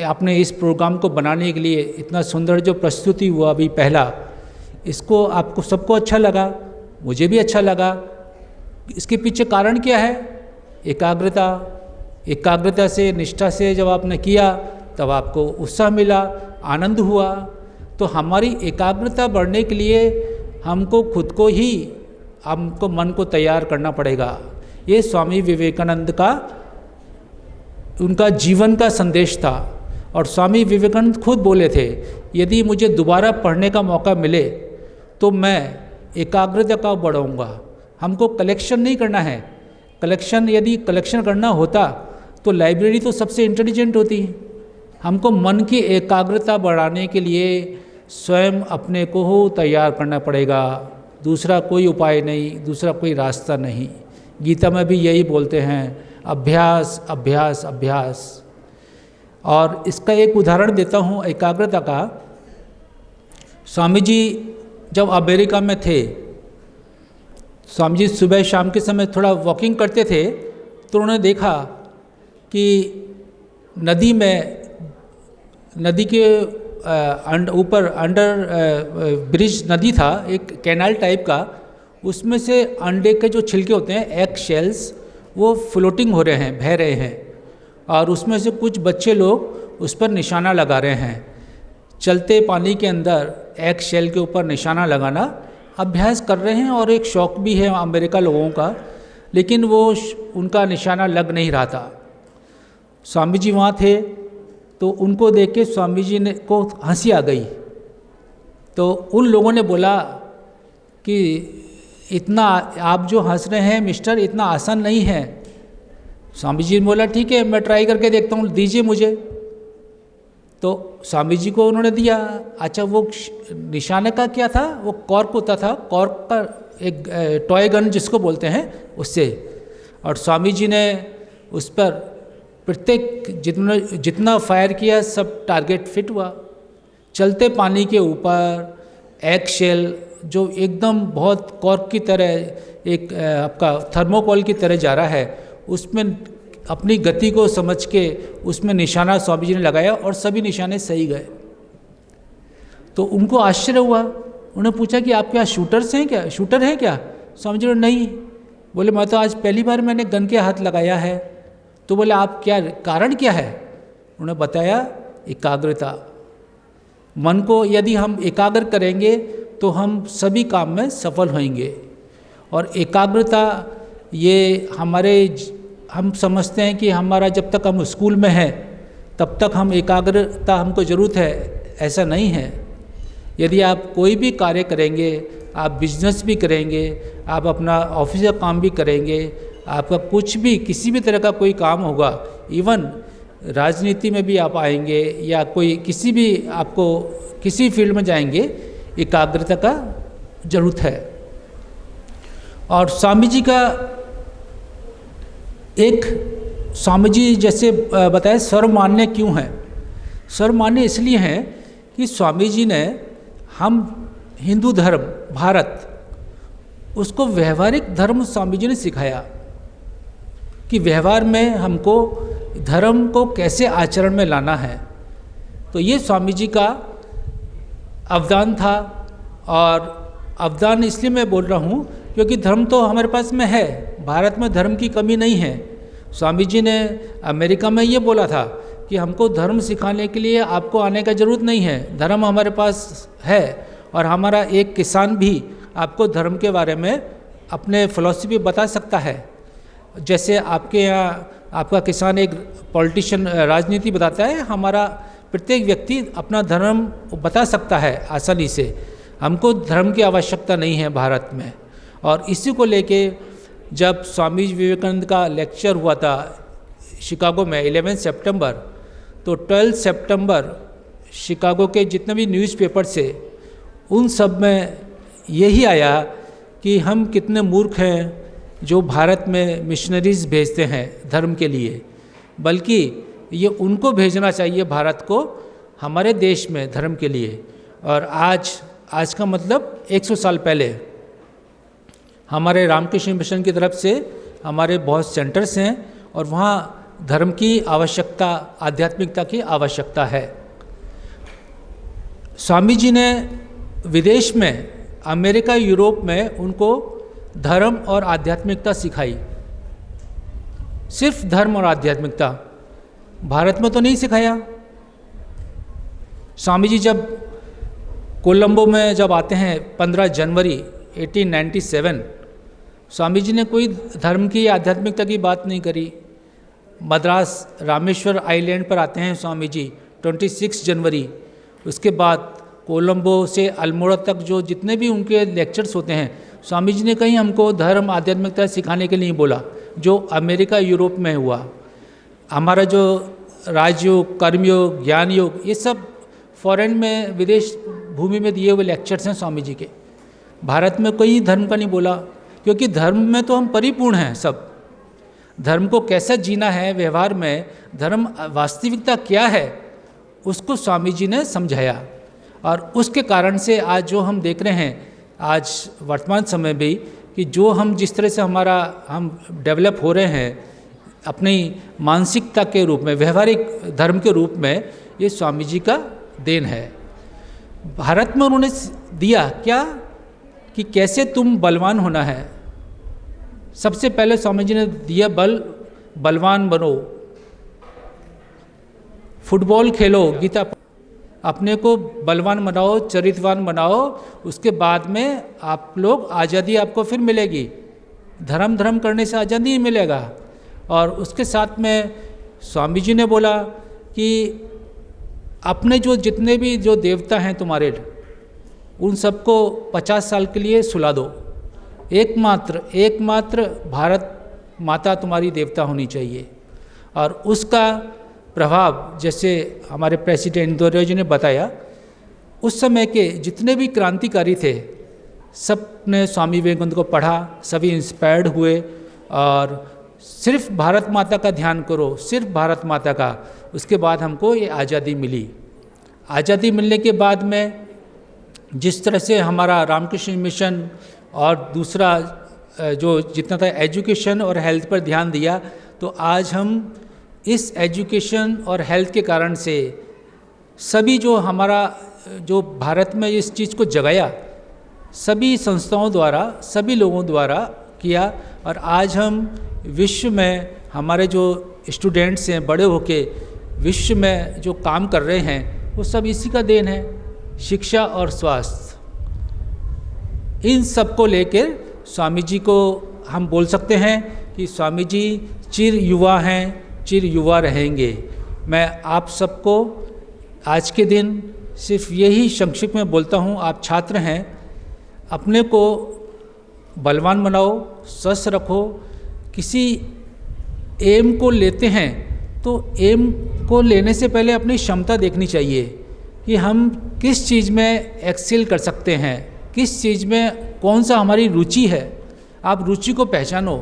S7: आपने इस प्रोग्राम को बनाने के लिए इतना सुंदर जो प्रस्तुति हुआ अभी पहला, इसको आपको सबको अच्छा लगा, मुझे भी अच्छा लगा। इसके पीछे कारण क्या है? एकाग्रता। एकाग्रता से, निष्ठा से जब आपने किया तब आपको उत्साह मिला, आनंद हुआ। तो हमारी एकाग्रता बढ़ने के लिए हमको खुद को ही, हमको मन को तैयार करना पड़ेगा। ये स्वामी विवेकानंद का, उनका जीवन का संदेश था। और स्वामी विवेकानंद खुद बोले थे, यदि मुझे दोबारा पढ़ने का मौका मिले तो मैं एकाग्रता का बढ़ाऊँगा। हमको कलेक्शन नहीं करना है। यदि कलेक्शन करना होता तो लाइब्रेरी तो सबसे इंटेलिजेंट होती है। हमको मन की एकाग्रता बढ़ाने के लिए स्वयं अपने को हो तैयार करना पड़ेगा। दूसरा कोई उपाय नहीं, दूसरा कोई रास्ता नहीं। गीता में भी यही बोलते हैं, अभ्यास अभ्यास अभ्यास। और इसका एक उदाहरण देता हूँ एकाग्रता का। स्वामी जी जब अमेरिका में थे, स्वामी जी सुबह शाम के समय थोड़ा वॉकिंग करते थे, तो उन्होंने देखा कि नदी के ऊपर अंडर ब्रिज नदी था, एक कैनाल टाइप का, उसमें से अंडे के जो छिलके होते हैं, एग शेल्स, वो फ्लोटिंग हो रहे हैं, बह रहे हैं। और उसमें से कुछ बच्चे लोग उस पर निशाना लगा रहे हैं। चलते पानी के अंदर एग शेल के ऊपर निशाना लगाना अभ्यास कर रहे हैं, और एक शौक भी है अमेरिका लोगों का, लेकिन वो उनका निशाना लग नहीं रहा था। स्वामी जी वहाँ थे, तो उनको देख के स्वामी जी को हंसी आ गई। तो उन लोगों ने बोला कि इतना आप जो हंस रहे हैं मिस्टर, इतना आसान नहीं है। स्वामी जी ने बोला ठीक है, मैं ट्राई करके देखता हूँ, दीजिए मुझे। तो स्वामी जी को उन्होंने दिया। अच्छा, वो निशाने का क्या था? वो कॉर्क होता था, कॉर्क का एक टॉय गन जिसको बोलते हैं, उससे। और स्वामी जी ने उस पर प्रत्येक जितना फायर किया सब टारगेट फिट हुआ। चलते पानी के ऊपर एग शेल जो एकदम बहुत कॉर्क की तरह, एक आपका थर्मोकोल की तरह जा रहा है, उसमें अपनी गति को समझ के उसमें निशाना स्वामी जी ने लगाया और सभी निशाने सही गए। तो उनको आश्चर्य हुआ। उन्होंने पूछा कि आप क्या शूटर हैं क्या? स्वामी जी ने नहीं। बोले मैं तो आज पहली बार मैंने गन के हाथ लगाया है। तो बोले आप क्या, कारण क्या है? उन्होंने बताया एकाग्रता। मन को यदि हम एकाग्र करेंगे तो हम सभी काम में सफल होंगे। और एकाग्रता ये हम समझते हैं कि हमारा जब तक हम स्कूल में हैं तब तक हम एकाग्रता हमको ज़रूरत है, ऐसा नहीं है। यदि आप कोई भी कार्य करेंगे, आप बिजनेस भी करेंगे, आप अपना ऑफिस का काम भी करेंगे, आपका कुछ भी किसी भी तरह का कोई काम होगा, इवन राजनीति में भी आप आएंगे या कोई किसी भी आपको किसी फील्ड में जाएंगे, एकाग्रता का ज़रूरत है। और स्वामी जी का स्वामी जी जैसे बताए सर्वमान्य क्यों है? सर्वमान्य इसलिए है कि स्वामी जी ने हम हिंदू धर्म भारत, उसको व्यवहारिक धर्म स्वामी जी ने सिखाया कि व्यवहार में हमको धर्म को कैसे आचरण में लाना है। तो ये स्वामी जी का अवदान था। और अवदान इसलिए मैं बोल रहा हूँ क्योंकि धर्म तो हमारे पास में है, भारत में धर्म की कमी नहीं है। स्वामी जी ने अमेरिका में ये बोला था कि हमको धर्म सिखाने के लिए आपको आने का ज़रूरत नहीं है, धर्म हमारे पास है। और हमारा एक किसान भी आपको धर्म के बारे में अपने फिलॉसफी बता सकता है। जैसे आपके यहाँ आपका किसान एक पॉलिटिशियन राजनीति बताता है, हमारा प्रत्येक व्यक्ति अपना धर्म बता सकता है आसानी से। हमको धर्म की आवश्यकता नहीं है भारत में। और इसी को लेके जब स्वामी विवेकानंद का लेक्चर हुआ था शिकागो में 11 सितंबर, तो 12 सितंबर शिकागो के जितने भी न्यूज़पेपर से उन सब में यही आया कि हम कितने मूर्ख हैं जो भारत में मिशनरीज़ भेजते हैं धर्म के लिए, बल्कि ये उनको भेजना चाहिए भारत को हमारे देश में धर्म के लिए। और आज का मतलब 100 साल पहले हमारे रामकृष्ण मिशन की तरफ से हमारे बहुत सेंटर्स हैं और वहाँ धर्म की आवश्यकता, आध्यात्मिकता की आवश्यकता है। स्वामी जी ने विदेश में, अमेरिका, यूरोप में उनको धर्म और आध्यात्मिकता सिखाई। सिर्फ धर्म और आध्यात्मिकता, भारत में तो नहीं सिखाया। स्वामी जी जब कोलंबो में जब आते हैं 15 जनवरी 1897, स्वामी जी ने कोई धर्म की, आध्यात्मिकता की बात नहीं करी। मद्रास रामेश्वर आइलैंड पर आते हैं स्वामी जी 26 जनवरी। उसके बाद कोलंबो से अल्मोड़ा तक जो जितने भी उनके लेक्चर्स होते हैं, स्वामी जी ने कहीं हमको धर्म, आध्यात्मिकता सिखाने के लिए नहीं बोला, जो अमेरिका, यूरोप में हुआ। हमारा जो राजयोग, कर्मयोग, ज्ञान योग, ये सब फॉरेन में, विदेश भूमि में दिए हुए लेक्चर्स हैं स्वामी जी के। भारत में कोई धर्म का नहीं बोला, क्योंकि धर्म में तो हम परिपूर्ण हैं सब। धर्म को कैसे जीना है व्यवहार में, धर्म वास्तविकता क्या है, उसको स्वामी जी ने समझाया। और उसके कारण से आज जो हम देख रहे हैं, आज वर्तमान समय भी, कि जो हम जिस तरह से हम डेवलप हो रहे हैं अपनी मानसिकता के रूप में, व्यवहारिक धर्म के रूप में, ये स्वामी जी का देन है। भारत में उन्होंने दिया क्या कि कैसे तुम बलवान होना है। सबसे पहले स्वामी जी ने दिया बलवान बनो, फुटबॉल खेलो, गीता, अपने को बलवान बनाओ, चरित्रवान बनाओ। उसके बाद में आप लोग आज़ादी आपको फिर मिलेगी। धर्म करने से आज़ादी नहीं मिलेगा। और उसके साथ में स्वामी जी ने बोला कि अपने जो जितने भी जो देवता हैं तुम्हारे, उन सबको 50 साल के लिए सुला दो। एकमात्र भारत माता तुम्हारी देवता होनी चाहिए। और उसका प्रभाव, जैसे हमारे प्रेसिडेंट इंदौर जी ने बताया, उस समय के जितने भी क्रांतिकारी थे सब ने स्वामी विवेकानंद को पढ़ा, सभी इंस्पायर्ड हुए और सिर्फ भारत माता का ध्यान करो, सिर्फ भारत माता का। उसके बाद हमको ये आज़ादी मिली। आज़ादी मिलने के बाद में जिस तरह से हमारा रामकृष्ण मिशन और दूसरा जो जितना था एजुकेशन और हेल्थ पर ध्यान दिया, तो आज हम इस एजुकेशन और हेल्थ के कारण से सभी जो हमारा जो भारत में इस चीज़ को जगाया, सभी संस्थाओं द्वारा, सभी लोगों द्वारा किया। और आज हम विश्व में हमारे जो स्टूडेंट्स हैं, बड़े होके विश्व में जो काम कर रहे हैं, वो सब इसी का देन है। शिक्षा और स्वास्थ्य, इन सब को लेकर स्वामी जी को हम बोल सकते हैं कि स्वामी जी चिर युवा हैं, चिर युवा रहेंगे। मैं आप सबको आज के दिन सिर्फ यही संक्षिप्त में बोलता हूँ, आप छात्र हैं, अपने को बलवान बनाओ, स्वस्थ रखो। किसी एम को लेते हैं तो एम को लेने से पहले अपनी क्षमता देखनी चाहिए कि हम किस चीज़ में एक्सेल कर सकते हैं, किस चीज़ में कौन सा हमारी रुचि है। आप रुचि को पहचानो,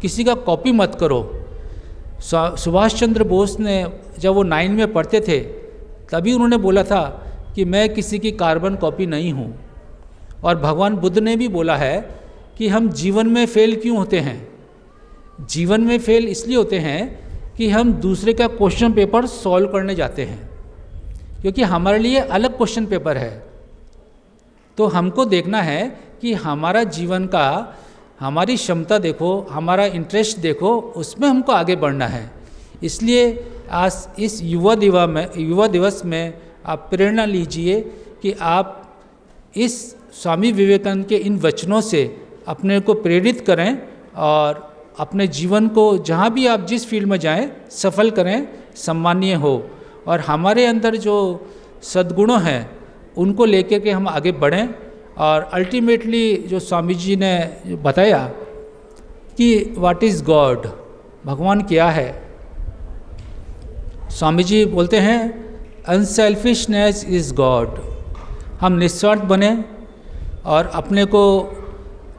S7: किसी का कॉपी मत करो। सुभाष चंद्र बोस ने जब वो 9 में पढ़ते थे, तभी उन्होंने बोला था कि मैं किसी की कार्बन कॉपी नहीं हूँ। और भगवान बुद्ध ने भी बोला है कि हम जीवन में फेल क्यों होते हैं। जीवन में फेल इसलिए होते हैं कि हम दूसरे का क्वेश्चन पेपर सॉल्व करने जाते हैं, क्योंकि हमारे लिए अलग क्वेश्चन पेपर है। तो हमको देखना है कि हमारा जीवन का, हमारी क्षमता देखो, हमारा इंटरेस्ट देखो, उसमें हमको आगे बढ़ना है। इसलिए आज इस युवा दिवस में आप प्रेरणा लीजिए कि आप इस स्वामी विवेकानंद के इन वचनों से अपने को प्रेरित करें और अपने जीवन को जहाँ भी आप जिस फील्ड में जाएं सफल करें, सम्मानीय हो। और हमारे अंदर जो सद्गुणों हैं उनको लेकर के हम आगे बढ़ें। और अल्टीमेटली जो स्वामी जी ने बताया कि व्हाट इज़ गॉड, भगवान क्या है, स्वामी जी बोलते हैं अनसेल्फिशनेस इज़ गॉड। हम निस्वार्थ बने और अपने को,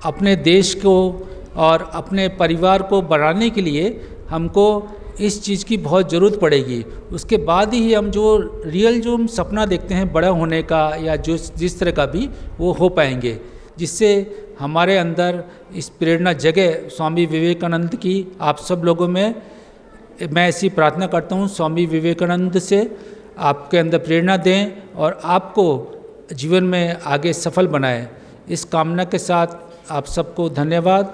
S7: अपने देश को और अपने परिवार को बढ़ाने के लिए हमको इस चीज़ की बहुत ज़रूरत पड़ेगी। उसके बाद ही हम जो रियल जो हम सपना देखते हैं बड़ा होने का या जो जिस तरह का भी, वो हो पाएंगे, जिससे हमारे अंदर इस प्रेरणा जगे स्वामी विवेकानंद की। आप सब लोगों में मैं ऐसी प्रार्थना करता हूँ, स्वामी विवेकानंद से आपके अंदर प्रेरणा दें और आपको जीवन में आगे सफल बनाएं। इस कामना के साथ आप सबको धन्यवाद,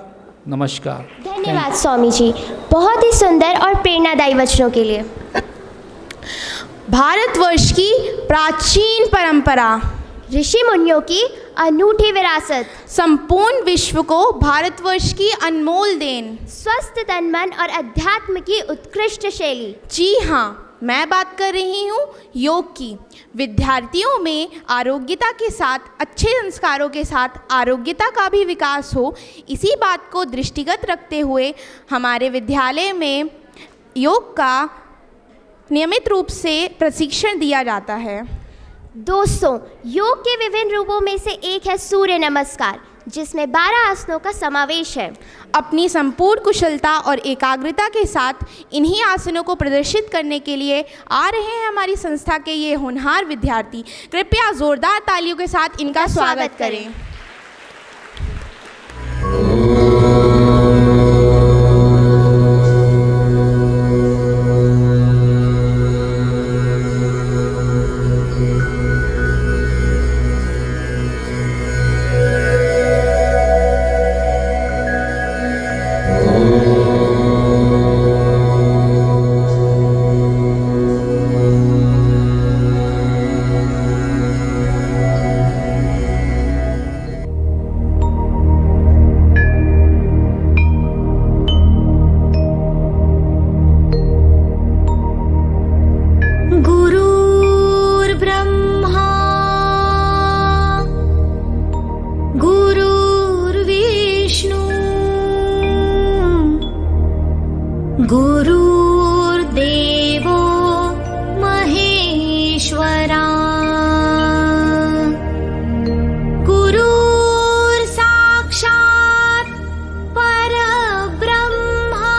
S7: नमस्कार।
S3: धन्यवाद स्वामी जी, बहुत ही सुंदर और प्रेरणादायी वचनों के लिए।
S2: भारतवर्ष की प्राचीन परंपरा,
S3: ऋषि मुनियों की अनूठी विरासत,
S2: संपूर्ण विश्व को भारतवर्ष की अनमोल देन,
S3: स्वस्थ तन मन और अध्यात्म की उत्कृष्ट शैली।
S2: जी हाँ, मैं बात कर रही हूँ योग की। विद्यार्थियों में आरोग्यता के साथ, अच्छे संस्कारों के साथ आरोग्यता का भी विकास हो, इसी बात को दृष्टिगत रखते हुए हमारे विद्यालय में योग का नियमित रूप से प्रशिक्षण दिया जाता है।
S3: दोस्तों, योग के विभिन्न रूपों में से एक है सूर्य नमस्कार, जिसमें 12 आसनों का समावेश है।
S2: अपनी संपूर्ण कुशलता और एकाग्रता के साथ इन्हीं आसनों को प्रदर्शित करने के लिए आ रहे हैं हमारी संस्था के ये होनहार विद्यार्थी। कृपया जोरदार तालियों के साथ इनका स्वागत करें।
S4: गुरुर्देवो महेश्वरा, गुरुर्साक्षात् परब्रह्मा,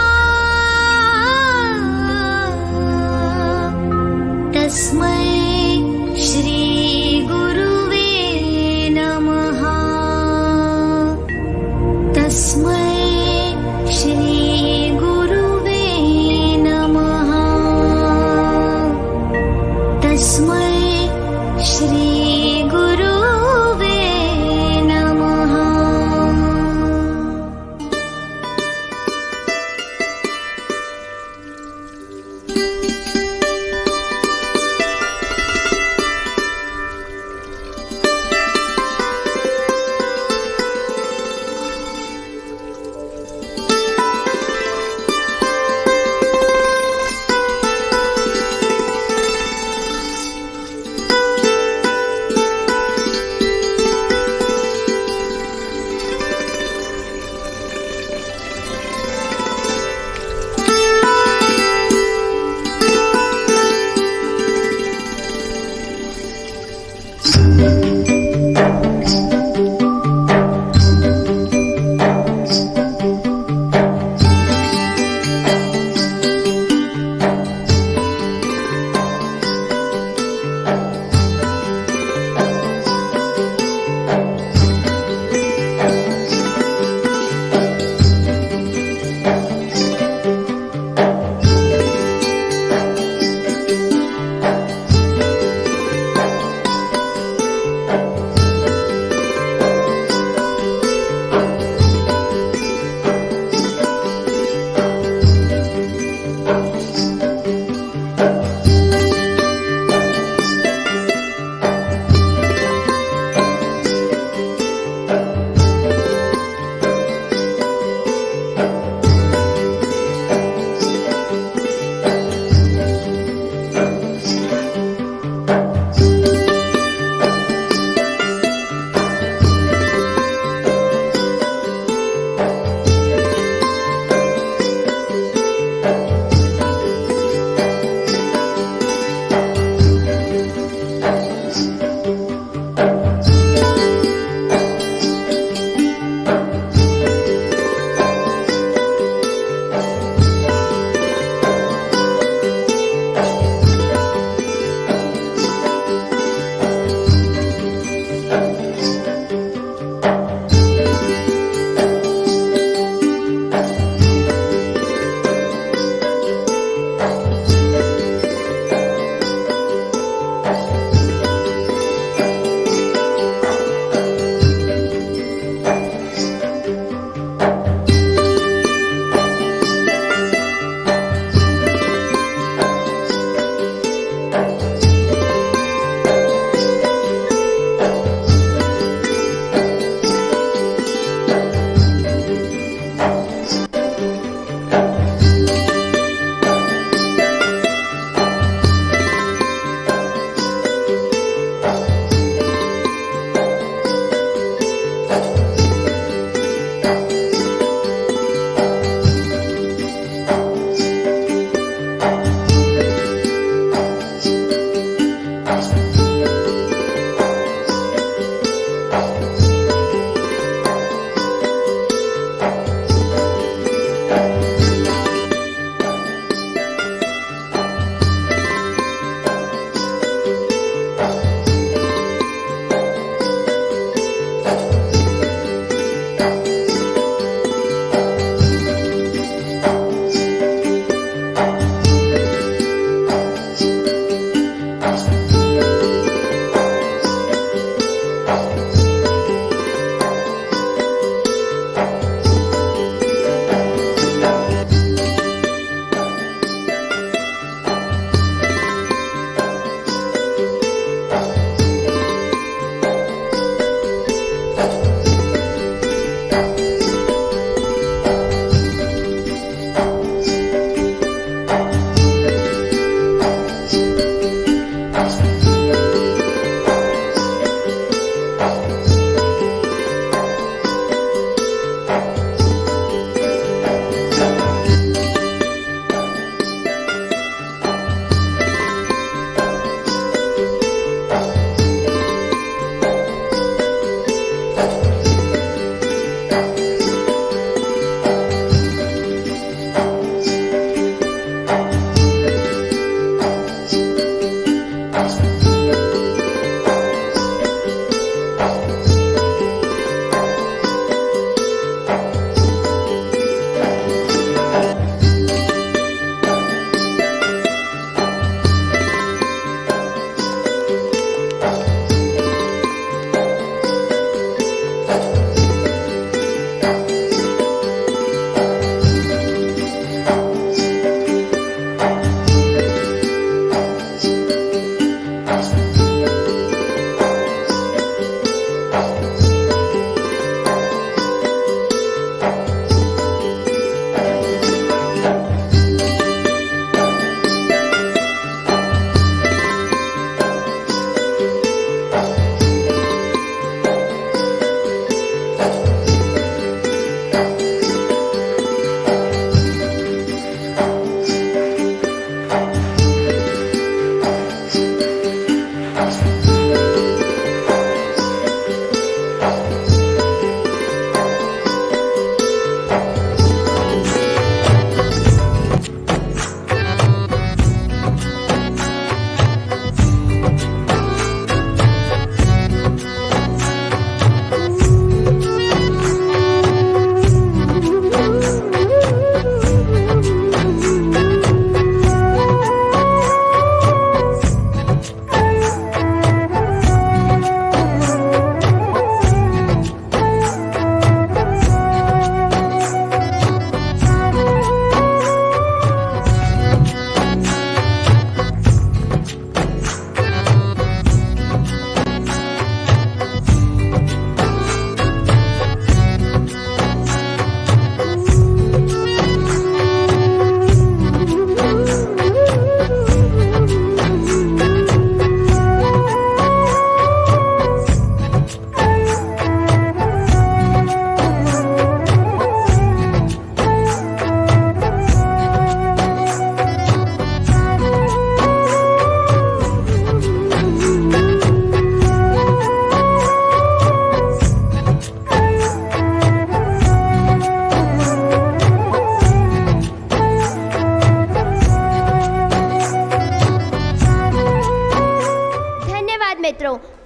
S4: तस्मै श्री गुरुवे नमः। तस्मै श्री तस्मै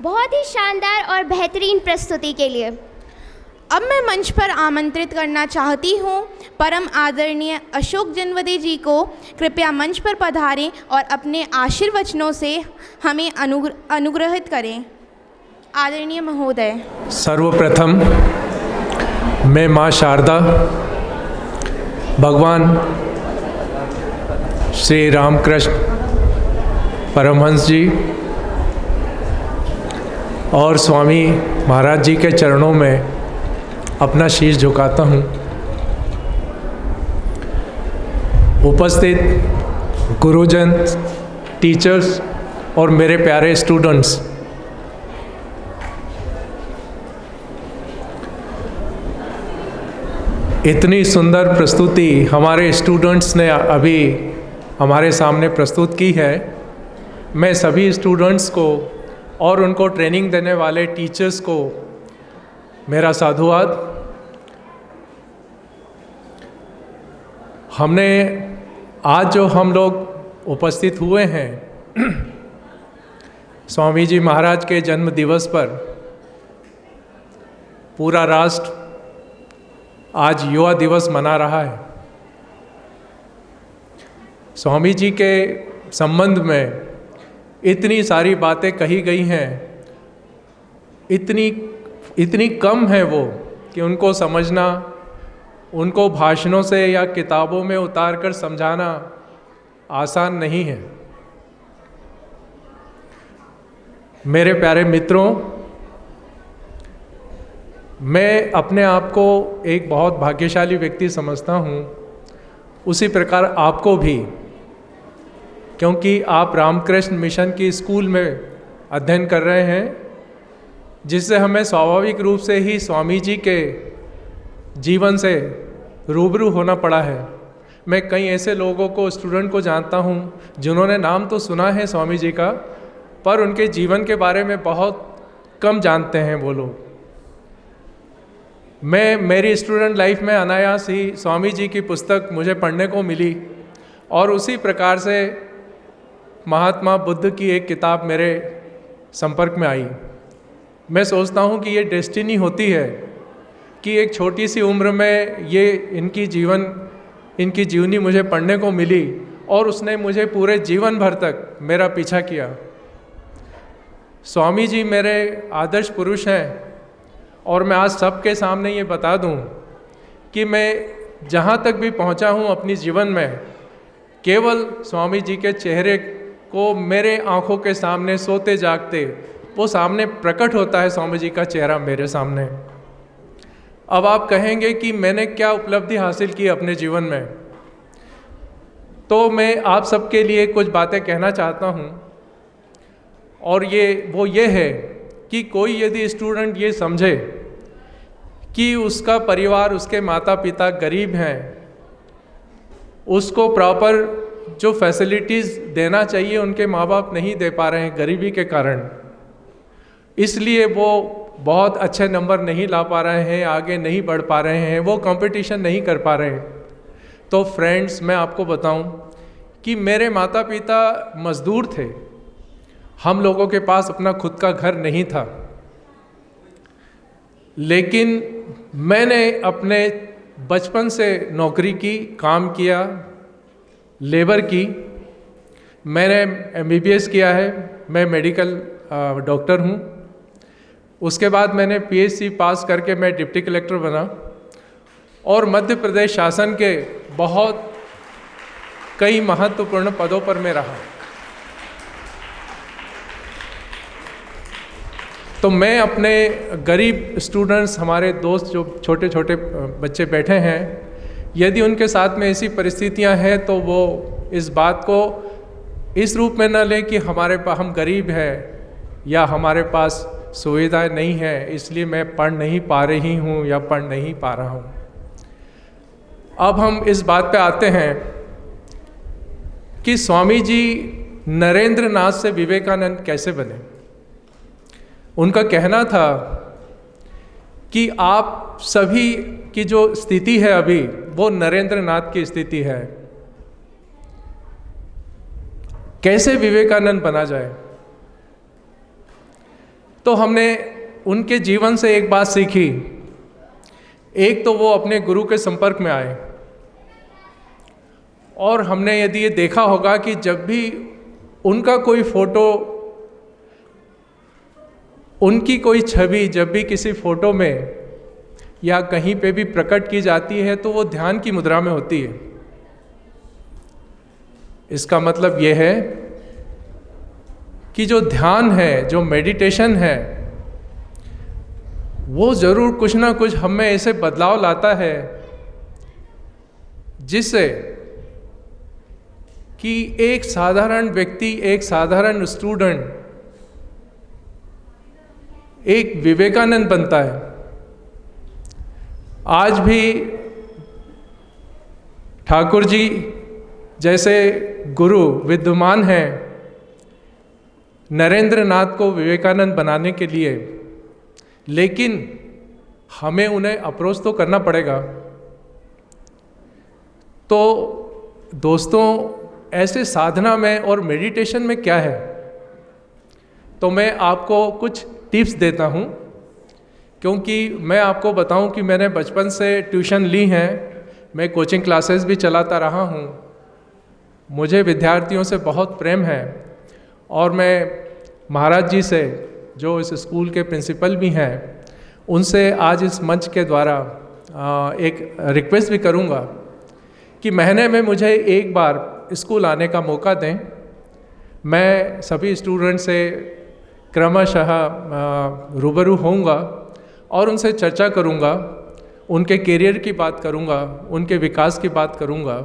S3: बहुत ही शानदार और बेहतरीन प्रस्तुति के लिए।
S2: अब मैं मंच पर आमंत्रित करना चाहती हूँ परम आदरणीय अशोक जनवदे जी को। कृपया मंच पर पधारें और अपने आशीर्वचनों से हमें अनुग्रहित करें। आदरणीय महोदय।
S8: सर्वप्रथम मैं माँ शारदा, भगवान श्री रामकृष्ण परमहंस जी और स्वामी महाराज जी के चरणों में अपना शीश झुकाता हूँ। उपस्थित गुरुजन, टीचर्स और मेरे प्यारे स्टूडेंट्स, इतनी सुंदर प्रस्तुति हमारे स्टूडेंट्स ने अभी हमारे सामने प्रस्तुत की है। मैं सभी स्टूडेंट्स को और उनको ट्रेनिंग देने वाले टीचर्स को मेरा साधुवाद। हमने आज जो हम लोग उपस्थित हुए हैं स्वामी जी महाराज के जन्म दिवस पर, पूरा राष्ट्र आज युवा दिवस मना रहा है। स्वामी जी के संबंध में इतनी सारी बातें कही गई हैं, इतनी कम है वो कि उनको समझना, उनको भाषणों से या किताबों में उतार कर समझाना आसान नहीं है। मेरे प्यारे मित्रों, मैं अपने आप को एक बहुत भाग्यशाली व्यक्ति समझता हूँ, उसी प्रकार आपको भी, क्योंकि आप रामकृष्ण मिशन की स्कूल में अध्ययन कर रहे हैं, जिससे हमें स्वाभाविक रूप से ही स्वामी जी के जीवन से रूबरू होना पड़ा है। मैं कई ऐसे लोगों को, स्टूडेंट को जानता हूँ जिन्होंने नाम तो सुना है स्वामी जी का, पर उनके जीवन के बारे में बहुत कम जानते हैं वो लोग। मेरी स्टूडेंट लाइफ में अनायास ही स्वामी जी की पुस्तक मुझे पढ़ने को मिली और उसी प्रकार से महात्मा बुद्ध की एक किताब मेरे संपर्क में आई। मैं सोचता हूँ कि ये डेस्टिनी होती है कि एक छोटी सी उम्र में ये इनकी जीवनी मुझे पढ़ने को मिली और उसने मुझे पूरे जीवन भर तक मेरा पीछा किया। स्वामी जी मेरे आदर्श पुरुष हैं और मैं आज सबके सामने ये बता दूं कि मैं जहाँ तक भी पहुँचा हूँ अपनी जीवन में, केवल स्वामी जी के चेहरे को मेरे आँखों के सामने सोते जागते वो सामने प्रकट होता है, स्वामी जी का चेहरा मेरे सामने। अब आप कहेंगे कि मैंने क्या उपलब्धि हासिल की अपने जीवन में, तो मैं आप सबके लिए कुछ बातें कहना चाहता हूँ। और ये है कि कोई यदि स्टूडेंट ये समझे कि उसका परिवार, उसके माता पिता गरीब हैं, उसको प्रॉपर जो फैसिलिटीज़ देना चाहिए उनके माँ बाप नहीं दे पा रहे हैं गरीबी के कारण, इसलिए वो बहुत अच्छे नंबर नहीं ला पा रहे हैं, आगे नहीं बढ़ पा रहे हैं, वो कंपटीशन नहीं कर पा रहे हैं। तो फ्रेंड्स, मैं आपको बताऊं कि मेरे माता पिता मजदूर थे, हम लोगों के पास अपना खुद का घर नहीं था, लेकिन मैंने अपने बचपन से नौकरी की, काम किया, लेबर की। मैंने MBBS किया है, मैं मेडिकल डॉक्टर हूँ। उसके बाद मैंने PhD पास करके मैं डिप्टी कलेक्टर बना और मध्य प्रदेश शासन के बहुत कई महत्वपूर्ण पदों पर मैं रहा। तो मैं अपने गरीब स्टूडेंट्स, हमारे दोस्त जो छोटे छोटे बच्चे बैठे हैं, यदि उनके साथ में ऐसी परिस्थितियां हैं तो वो इस बात को इस रूप में न लें कि हम गरीब हैं या हमारे पास सुविधाएं नहीं है, इसलिए मैं पढ़ नहीं पा रही हूँ या पढ़ नहीं पा रहा हूँ। अब हम इस बात पे आते हैं कि स्वामी जी नरेंद्र नाथ से विवेकानंद कैसे बने। उनका कहना था कि आप सभी की जो स्थिति है अभी, वो नरेंद्र नाथ की स्थिति है। कैसे विवेकानंद बना जाए? तो हमने उनके जीवन से एक बात सीखी। एक तो वो अपने गुरु के संपर्क में आए, और हमने यदि ये देखा होगा कि जब भी उनका कोई फोटो, उनकी कोई छवि जब भी किसी फोटो में या कहीं पे भी प्रकट की जाती है तो वो ध्यान की मुद्रा में होती है। इसका मतलब ये है कि जो ध्यान है, जो मेडिटेशन है, वो ज़रूर कुछ ना कुछ हम में ऐसे बदलाव लाता है जिससे कि एक साधारण व्यक्ति, एक साधारण स्टूडेंट एक विवेकानंद बनता है। आज भी ठाकुर जी जैसे गुरु विद्यमान हैं नरेंद्र नाथ को विवेकानंद बनाने के लिए, लेकिन हमें उन्हें अप्रोच तो करना पड़ेगा। तो दोस्तों, ऐसे साधना में और मेडिटेशन में क्या है, तो मैं आपको कुछ टिप्स देता हूँ, क्योंकि मैं आपको बताऊँ कि मैंने बचपन से ट्यूशन ली हैं, मैं कोचिंग क्लासेस भी चलाता रहा हूँ, मुझे विद्यार्थियों से बहुत प्रेम है, और मैं महाराज जी से, जो इस स्कूल के प्रिंसिपल भी हैं, उनसे आज इस मंच के द्वारा एक रिक्वेस्ट भी करूँगा कि महीने में मुझे एक बार स्कूल आने का मौका दें। मैं सभी स्टूडेंट से क्रमशः रूबरू होऊंगा और उनसे चर्चा करूंगा, उनके करियर की बात करूंगा, उनके विकास की बात करूंगा,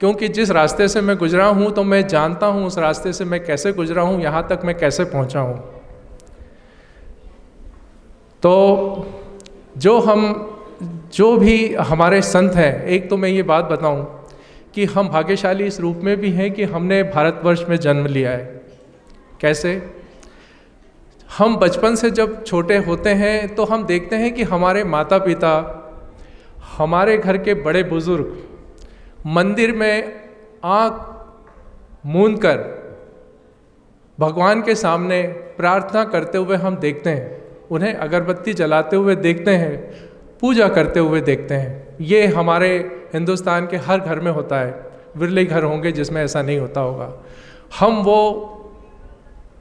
S8: क्योंकि जिस रास्ते से मैं गुजरा हूं तो मैं जानता हूं उस रास्ते से मैं कैसे गुजरा हूं, यहाँ तक मैं कैसे पहुँचा हूं। तो जो भी हमारे संत हैं, एक तो मैं ये बात बताऊं कि हम भाग्यशाली इस रूप में भी हैं कि हमने भारतवर्ष में जन्म लिया है। कैसे? हम बचपन से जब छोटे होते हैं तो हम देखते हैं कि हमारे माता पिता, हमारे घर के बड़े बुजुर्ग मंदिर में आँख मूंद कर भगवान के सामने प्रार्थना करते हुए हम देखते हैं, उन्हें अगरबत्ती जलाते हुए देखते हैं, पूजा करते हुए देखते हैं। ये हमारे हिंदुस्तान के हर घर में होता है, विरले घर होंगे जिसमें ऐसा नहीं होता होगा। हम वो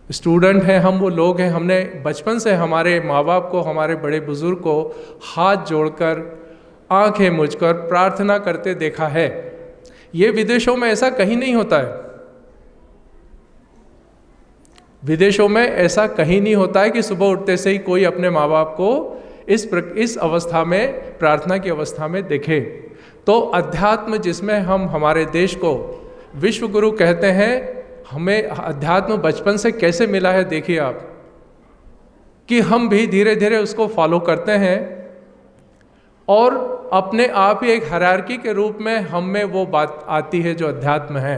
S8: स्टूडेंट हैं, हम वो लोग हैं, हमने बचपन से हमारे माँ बाप को, हमारे बड़े बुजुर्ग को हाथ जोड़कर, आंखें मूंझकर प्रार्थना करते देखा है। ये विदेशों में ऐसा कहीं नहीं होता है। विदेशों में ऐसा कहीं नहीं होता है कि सुबह उठते से ही कोई अपने माँ बाप को इस अवस्था में, प्रार्थना की अवस्था में देखे। तो अध्यात्म, जिसमें हम हमारे देश को विश्व गुरु कहते हैं, हमें अध्यात्म बचपन से कैसे मिला है देखिए आप, कि हम भी धीरे धीरे उसको फॉलो करते हैं और अपने आप ही एक हायरार्की के रूप में हम में वो बात आती है जो अध्यात्म है।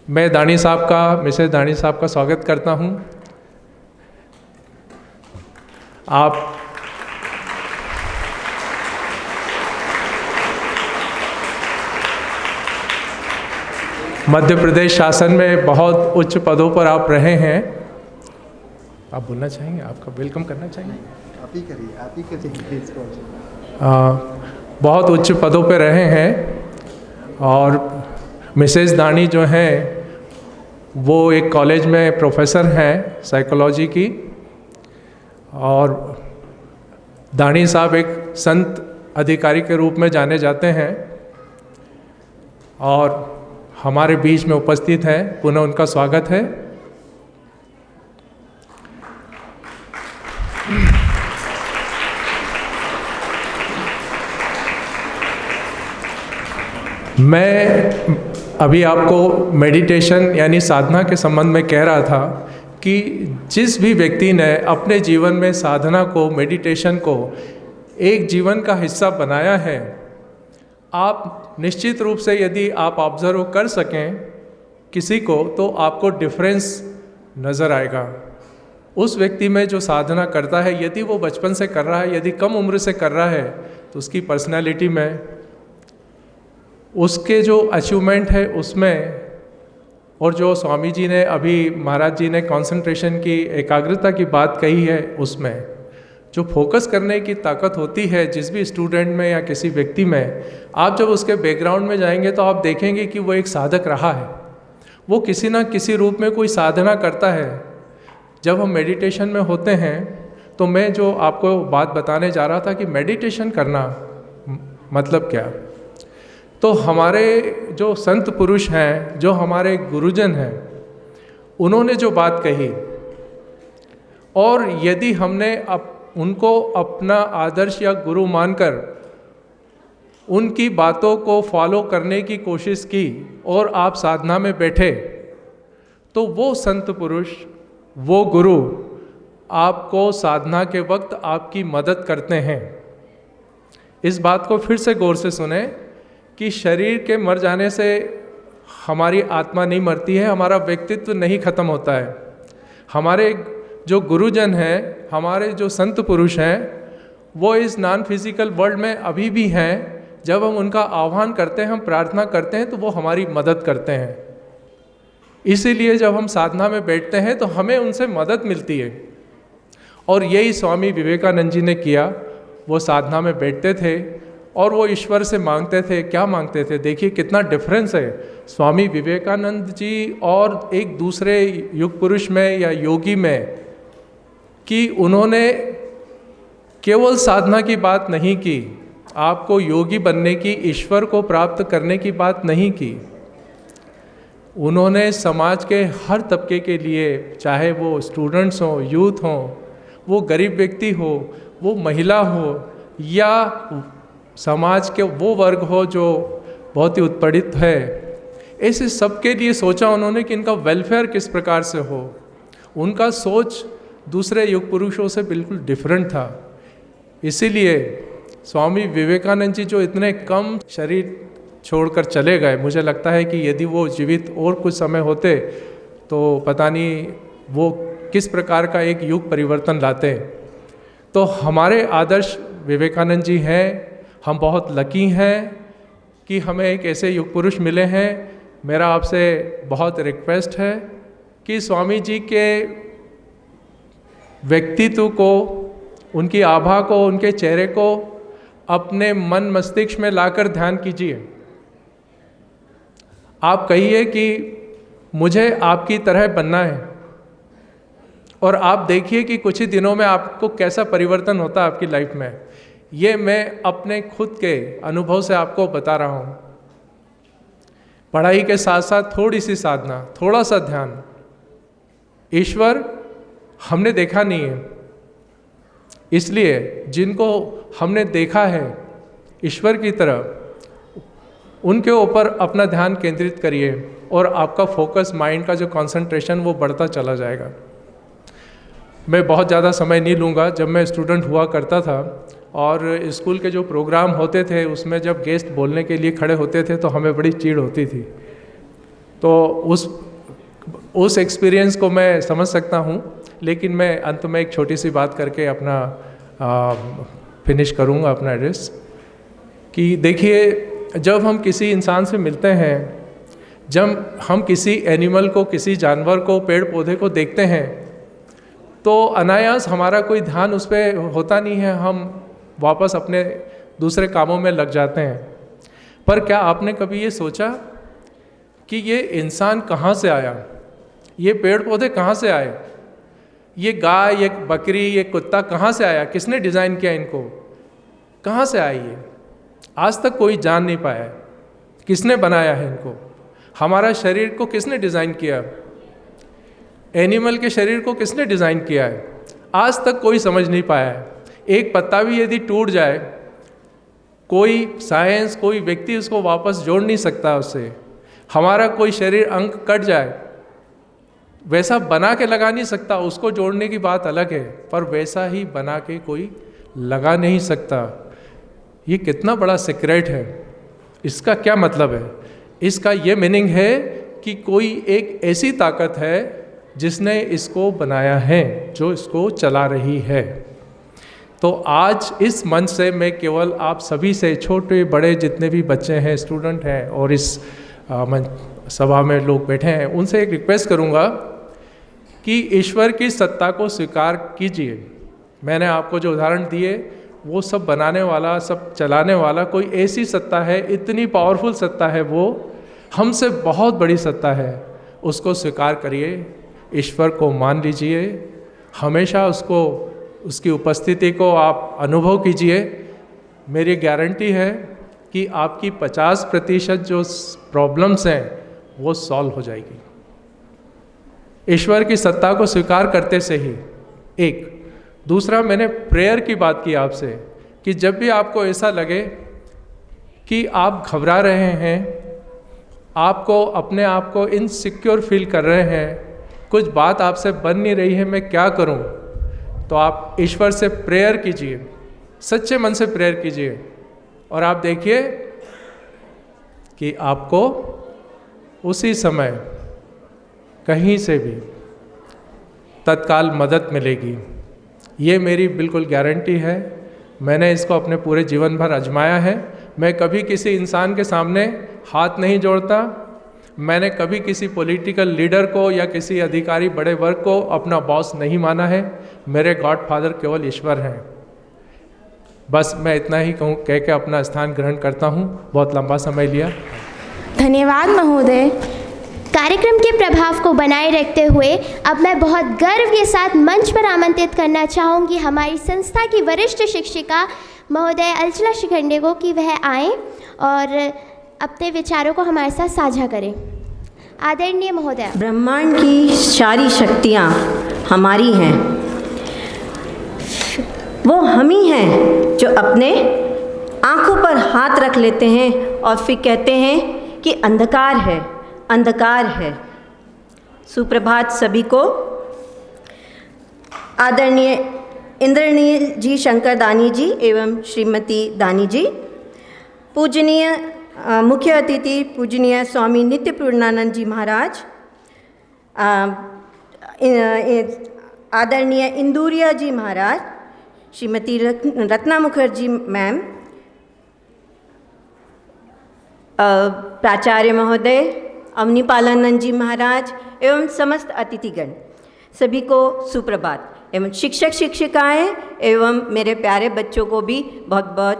S8: मैं दानी साहब का, मिसेस दानी साहब का स्वागत करता हूं। आप मध्य प्रदेश शासन में बहुत उच्च पदों पर आप रहे हैं। आप बोलना चाहेंगे? आपका वेलकम करना चाहेंगे?
S1: आप ही करिए इसको।
S8: बहुत उच्च पदों पर रहे हैं, और मिसेस दानी जो हैं वो एक कॉलेज में प्रोफेसर हैं साइकोलॉजी की, और दानी साहब एक संत अधिकारी के रूप में जाने जाते हैं और हमारे बीच में उपस्थित हैं। पुनः उनका स्वागत है। मैं अभी आपको मेडिटेशन यानी साधना के संबंध में कह रहा था कि जिस भी व्यक्ति ने अपने जीवन में साधना को, मेडिटेशन को एक जीवन का हिस्सा बनाया है, आप निश्चित रूप से यदि आप ऑब्जर्व कर सकें किसी को, तो आपको डिफरेंस नज़र आएगा उस व्यक्ति में जो साधना करता है। यदि वो बचपन से कर रहा है, यदि कम उम्र से कर रहा है, तो उसकी पर्सनालिटी में, उसके जो अचीवमेंट है उसमें और जो स्वामी जी ने अभी महाराज जी ने कंसंट्रेशन की एकाग्रता की बात कही है, उसमें जो फोकस करने की ताकत होती है जिस भी स्टूडेंट में या किसी व्यक्ति में, आप जब उसके बैकग्राउंड में जाएंगे तो आप देखेंगे कि वो एक साधक रहा है, वो किसी ना किसी रूप में कोई साधना करता है। जब हम मेडिटेशन में होते हैं तो मैं जो आपको बात बताने जा रहा था कि मेडिटेशन करना मतलब क्या, तो हमारे जो संत पुरुष हैं, जो हमारे गुरुजन हैं, उन्होंने जो बात कही, और यदि हमने उनको अपना आदर्श या गुरु मानकर उनकी बातों को फॉलो करने की कोशिश की और आप साधना में बैठे, तो वो संत पुरुष, वो गुरु आपको साधना के वक्त आपकी मदद करते हैं। इस बात को फिर से गौर से सुने कि शरीर के मर जाने से हमारी आत्मा नहीं मरती है, हमारा व्यक्तित्व नहीं खत्म होता है। हमारे जो गुरुजन हैं, हमारे जो संत पुरुष हैं, वो इस नॉन फिजिकल वर्ल्ड में अभी भी हैं। जब हम उनका आह्वान करते हैं, हम प्रार्थना करते हैं, तो वो हमारी मदद करते हैं। इसीलिए जब हम साधना में बैठते हैं तो हमें उनसे मदद मिलती है, और यही स्वामी विवेकानंद जी ने किया। वो साधना में बैठते थे और वो ईश्वर से मांगते थे। क्या मांगते थे? देखिए कितना डिफरेंस है स्वामी विवेकानंद जी और एक दूसरे युग पुरुष में या योगी में, कि उन्होंने केवल साधना की बात नहीं की, आपको योगी बनने की, ईश्वर को प्राप्त करने की बात नहीं की। उन्होंने समाज के हर तबके के लिए, चाहे वो स्टूडेंट्स हों, यूथ हों, वो गरीब व्यक्ति हो, वो महिला हो, या समाज के वो वर्ग हो जो बहुत ही उत्पीड़ित है, ऐसे सबके लिए सोचा उन्होंने कि इनका वेलफेयर किस प्रकार से हो। उनका सोच दूसरे युग पुरुषों से बिल्कुल डिफरेंट था। इसीलिए स्वामी विवेकानंद जी जो इतने कम शरीर छोड़कर चले गए, मुझे लगता है कि यदि वो जीवित और कुछ समय होते तो पता नहीं वो किस प्रकार का एक युग परिवर्तन लाते। तो हमारे आदर्श विवेकानंद जी हैं। हम बहुत लकी हैं कि हमें एक ऐसे युग पुरुष मिले हैं। मेरा आपसे बहुत रिक्वेस्ट है कि स्वामी जी के व्यक्तित्व को, उनकी आभा को, उनके चेहरे को अपने मन मस्तिष्क में लाकर ध्यान कीजिए। आप कहिए कि मुझे आपकी तरह बनना है, और आप देखिए कि कुछ ही दिनों में आपको कैसा परिवर्तन होता है आपकी लाइफ में। ये मैं अपने खुद के अनुभव से आपको बता रहा हूँ। पढ़ाई के साथ साथ थोड़ी सी साधना, थोड़ा सा ध्यान। ईश्वर हमने देखा नहीं है, इसलिए जिनको हमने देखा है ईश्वर की तरफ, उनके ऊपर अपना ध्यान केंद्रित करिए और आपका फोकस, माइंड का जो कंसंट्रेशन, वो बढ़ता चला जाएगा। मैं बहुत ज़्यादा समय नहीं लूँगा। जब मैं स्टूडेंट हुआ करता था और स्कूल के जो प्रोग्राम होते थे उसमें जब गेस्ट बोलने के लिए खड़े होते थे तो हमें बड़ी चिढ़ होती थी। तो उस एक्सपीरियंस को मैं समझ सकता हूँ, लेकिन मैं अंत में एक छोटी सी बात करके अपना फिनिश करूँगा अपना एड्रेस। कि देखिए, जब हम किसी इंसान से मिलते हैं, जब हम किसी एनिमल को, किसी जानवर को, पेड़ पौधे को देखते हैं, तो अनायास हमारा कोई ध्यान उस पर होता नहीं है, हम वापस अपने दूसरे कामों में लग जाते हैं। पर क्या आपने कभी ये सोचा कि ये इंसान कहाँ से आया, ये पेड़ पौधे कहाँ से आए, ये गाय, ये बकरी, ये कुत्ता कहाँ से आया, किसने डिज़ाइन किया इनको, कहाँ से आई ये? आज तक कोई जान नहीं पाया है किसने बनाया है इनको। हमारा शरीर को किसने डिज़ाइन किया, एनिमल के शरीर को किसने डिज़ाइन किया है, आज तक कोई समझ नहीं पाया है। एक पत्ता भी यदि टूट जाए, कोई साइंस, कोई व्यक्ति उसको वापस जोड़ नहीं सकता उससे। हमारा कोई शरीर अंग कट जाए, वैसा बना के लगा नहीं सकता, उसको जोड़ने की बात अलग है, पर वैसा ही बना के कोई लगा नहीं सकता। ये कितना बड़ा सीक्रेट है। इसका क्या मतलब है? इसका ये मीनिंग है कि कोई एक ऐसी ताकत है जिसने इसको बनाया है, जो इसको चला रही है। तो आज इस मंच से मैं केवल आप सभी से, छोटे बड़े जितने भी बच्चे हैं, स्टूडेंट हैं, और इस सभा में लोग बैठे हैं, उनसे एक रिक्वेस्ट करूंगा कि ईश्वर की सत्ता को स्वीकार कीजिए। मैंने आपको जो उदाहरण दिए वो सब बनाने वाला, सब चलाने वाला कोई ऐसी सत्ता है, इतनी पावरफुल सत्ता है, वो हमसे बहुत बड़ी सत्ता है। उसको स्वीकार करिए, ईश्वर को मान लीजिए, हमेशा उसको, उसकी उपस्थिति को आप अनुभव कीजिए। मेरी गारंटी है कि आपकी 50% जो प्रॉब्लम्स हैं वो सॉल्व हो जाएगी ईश्वर की सत्ता को स्वीकार करते से ही। एक दूसरा, मैंने प्रेयर की बात की आपसे कि जब भी आपको ऐसा लगे कि आप घबरा रहे हैं, आपको अपने आप को इनसिक्योर फील कर रहे हैं, कुछ बात आपसे बन नहीं रही है, मैं क्या करूं, तो आप ईश्वर से प्रेयर कीजिए, सच्चे मन से प्रेयर कीजिए, और आप देखिए कि आपको उसी समय कहीं से भी तत्काल मदद मिलेगी। ये मेरी बिल्कुल गारंटी है। मैंने इसको अपने पूरे जीवन भर आजमाया है। मैं कभी किसी इंसान के सामने हाथ नहीं जोड़ता। मैंने कभी किसी पॉलिटिकल लीडर को या किसी अधिकारी बड़े वर्ग को अपना बॉस नहीं माना है। मेरे गॉडफादर केवल ईश्वर हैं। बस मैं इतना ही कहूँ, कह के अपना स्थान ग्रहण करता हूँ। बहुत लंबा समय लिया।
S2: धन्यवाद महोदय।
S3: कार्यक्रम के प्रभाव को बनाए रखते हुए अब मैं बहुत गर्व के साथ मंच पर आमंत्रित करना चाहूँगी हमारी संस्था की वरिष्ठ शिक्षिका महोदय अलचला शिखंडे को कि वह आएँ और अपने विचारों को हमारे साथ साझा करें। आदरणीय महोदय।
S9: ब्रह्मांड की सारी शक्तियाँ हमारी हैं। वो हम ही हैं जो अपने आँखों पर हाथ रख लेते हैं और फिर कहते हैं कि अंधकार है, अंधकार है। सुप्रभात सभी को। आदरणीय इंद्रनील जी शंकर दानी जी एवं श्रीमती दानी जी, पूजनीय मुख्य अतिथि पूजनीय स्वामी नित्य पूर्णानंद जी महाराज, आदरणीय इंदुरिया जी महाराज, श्रीमती रत्ना मुखर्जी मैम, प्राचार्य महोदय, अवनीपालानंद जी महाराज एवं समस्त अतिथिगण, सभी को सुप्रभात। एवं शिक्षक शिक्षिकाएं एवं मेरे प्यारे बच्चों को भी बहुत बहुत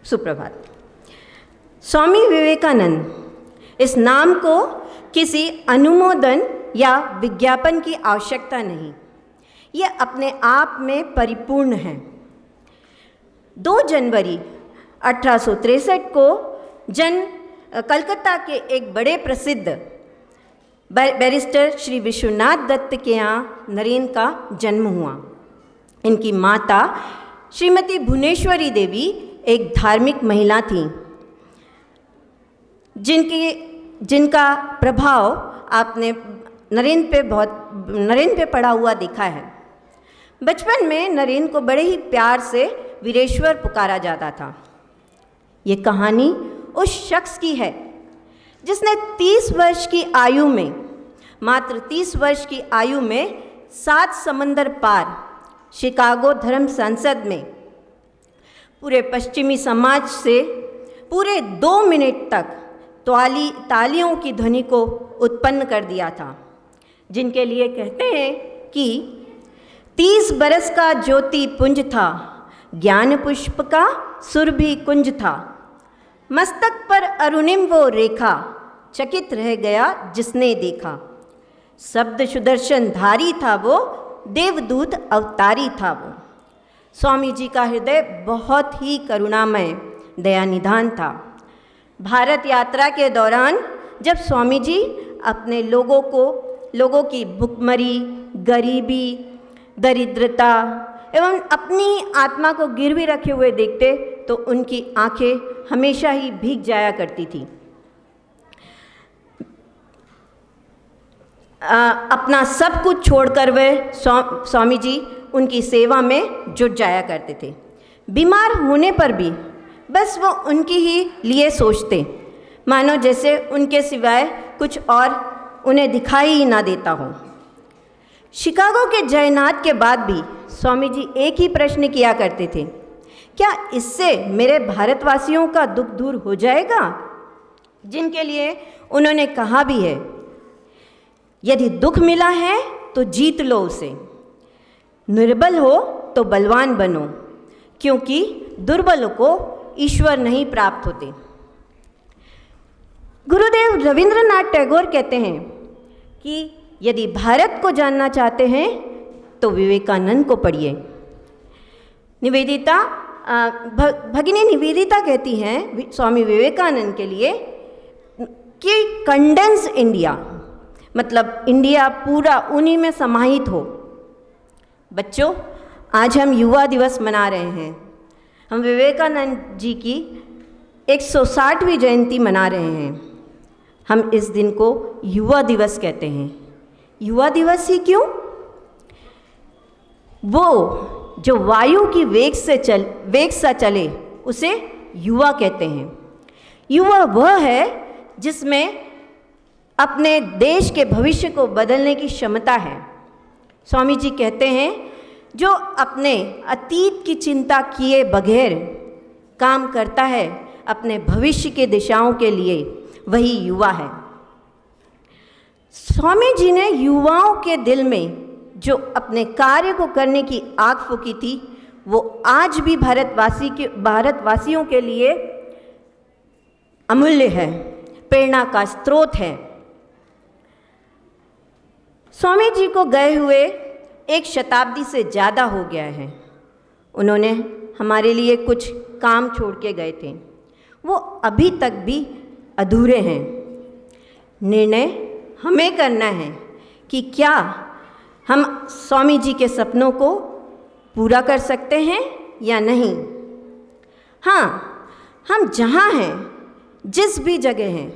S9: सुप्रभात। स्वामी विवेकानंद, इस नाम को किसी अनुमोदन या विज्ञापन की आवश्यकता नहीं, ये अपने आप में परिपूर्ण है। 2 जनवरी 1863 को कलकत्ता के एक बड़े प्रसिद्ध बैरिस्टर श्री विश्वनाथ दत्त के यहाँ नरेन का जन्म हुआ। इनकी माता श्रीमती भुवनेश्वरी देवी एक धार्मिक महिला थीं, जिनका प्रभाव आपने नरेन पे पड़ा हुआ देखा है। बचपन में नरेन को बड़े ही प्यार से वीरेश्वर पुकारा जाता था। ये कहानी उस शख्स की है जिसने 30 वर्ष की आयु में, मात्र 30 वर्ष की आयु में 7 समंदर पार शिकागो धर्म संसद में पूरे पश्चिमी समाज से पूरे 2 मिनट तक तालियों की ध्वनि को उत्पन्न कर दिया था, जिनके लिए कहते हैं कि 30 बरस का ज्योति पुंज था, ज्ञान पुष्प का सुरभि कुंज था, मस्तक पर अरुणिम वो रेखा, चकित रह गया जिसने देखा, शब्द सुदर्शन धारी था वो, देवदूत अवतारी था वो। स्वामी जी का हृदय बहुत ही करुणामय, दयानिधान था। भारत यात्रा के दौरान जब स्वामी जी अपने लोगों की भुखमरी, गरीबी, दरिद्रता एवं अपनी आत्मा को गिरवी रखे हुए देखते तो उनकी आंखें हमेशा ही भीग जाया करती थी। अपना सब कुछ छोड़कर वे स्वामी जी उनकी सेवा में जुट जाया करते थे। बीमार होने पर भी बस वो उनकी ही लिए सोचते, मानो जैसे उनके सिवाय कुछ और उन्हें दिखाई ही ना देता हो। शिकागो के जयनाथ के बाद भी स्वामी जी एक ही प्रश्न किया करते थे, क्या इससे मेरे भारतवासियों का दुख दूर हो जाएगा? जिनके लिए उन्होंने कहा भी है, यदि दुख मिला है तो जीत लो उसे, निर्बल हो तो बलवान बनो, क्योंकि दुर्बलों को ईश्वर नहीं प्राप्त होते। गुरुदेव रविंद्रनाथ टैगोर कहते हैं कि यदि भारत को जानना चाहते हैं तो विवेकानंद को पढ़िए। निवेदिता भगिनी निवेदिता कहती हैं स्वामी विवेकानंद के लिए कि कंडेंस इंडिया, मतलब इंडिया पूरा उन्हीं में समाहित हो। बच्चों, आज हम युवा दिवस मना रहे हैं। हम विवेकानंद जी की 160वीं जयंती मना रहे हैं। हम इस दिन को युवा दिवस कहते हैं। युवा दिवस ही क्यों? वो जो वायु की वेग सा चले उसे युवा कहते हैं। युवा वह है जिसमें अपने देश के भविष्य को बदलने की क्षमता है। स्वामी जी कहते हैं जो अपने अतीत की चिंता किए बगैर काम करता है अपने भविष्य के दिशाओं के लिए, वही युवा है। स्वामी जी ने युवाओं के दिल में जो अपने कार्य को करने की आग फूंकी थी, वो आज भी भारतवासियों के लिए अमूल्य है, प्रेरणा का स्रोत है। स्वामी जी को गए हुए 1 शताब्दी से ज़्यादा हो गया है। उन्होंने हमारे लिए कुछ काम छोड़ के गए थे, वो अभी तक भी अधूरे हैं। निर्णय हमें करना है कि क्या हम स्वामी जी के सपनों को पूरा कर सकते हैं या नहीं। हाँ, हम जहाँ हैं, जिस भी जगह हैं,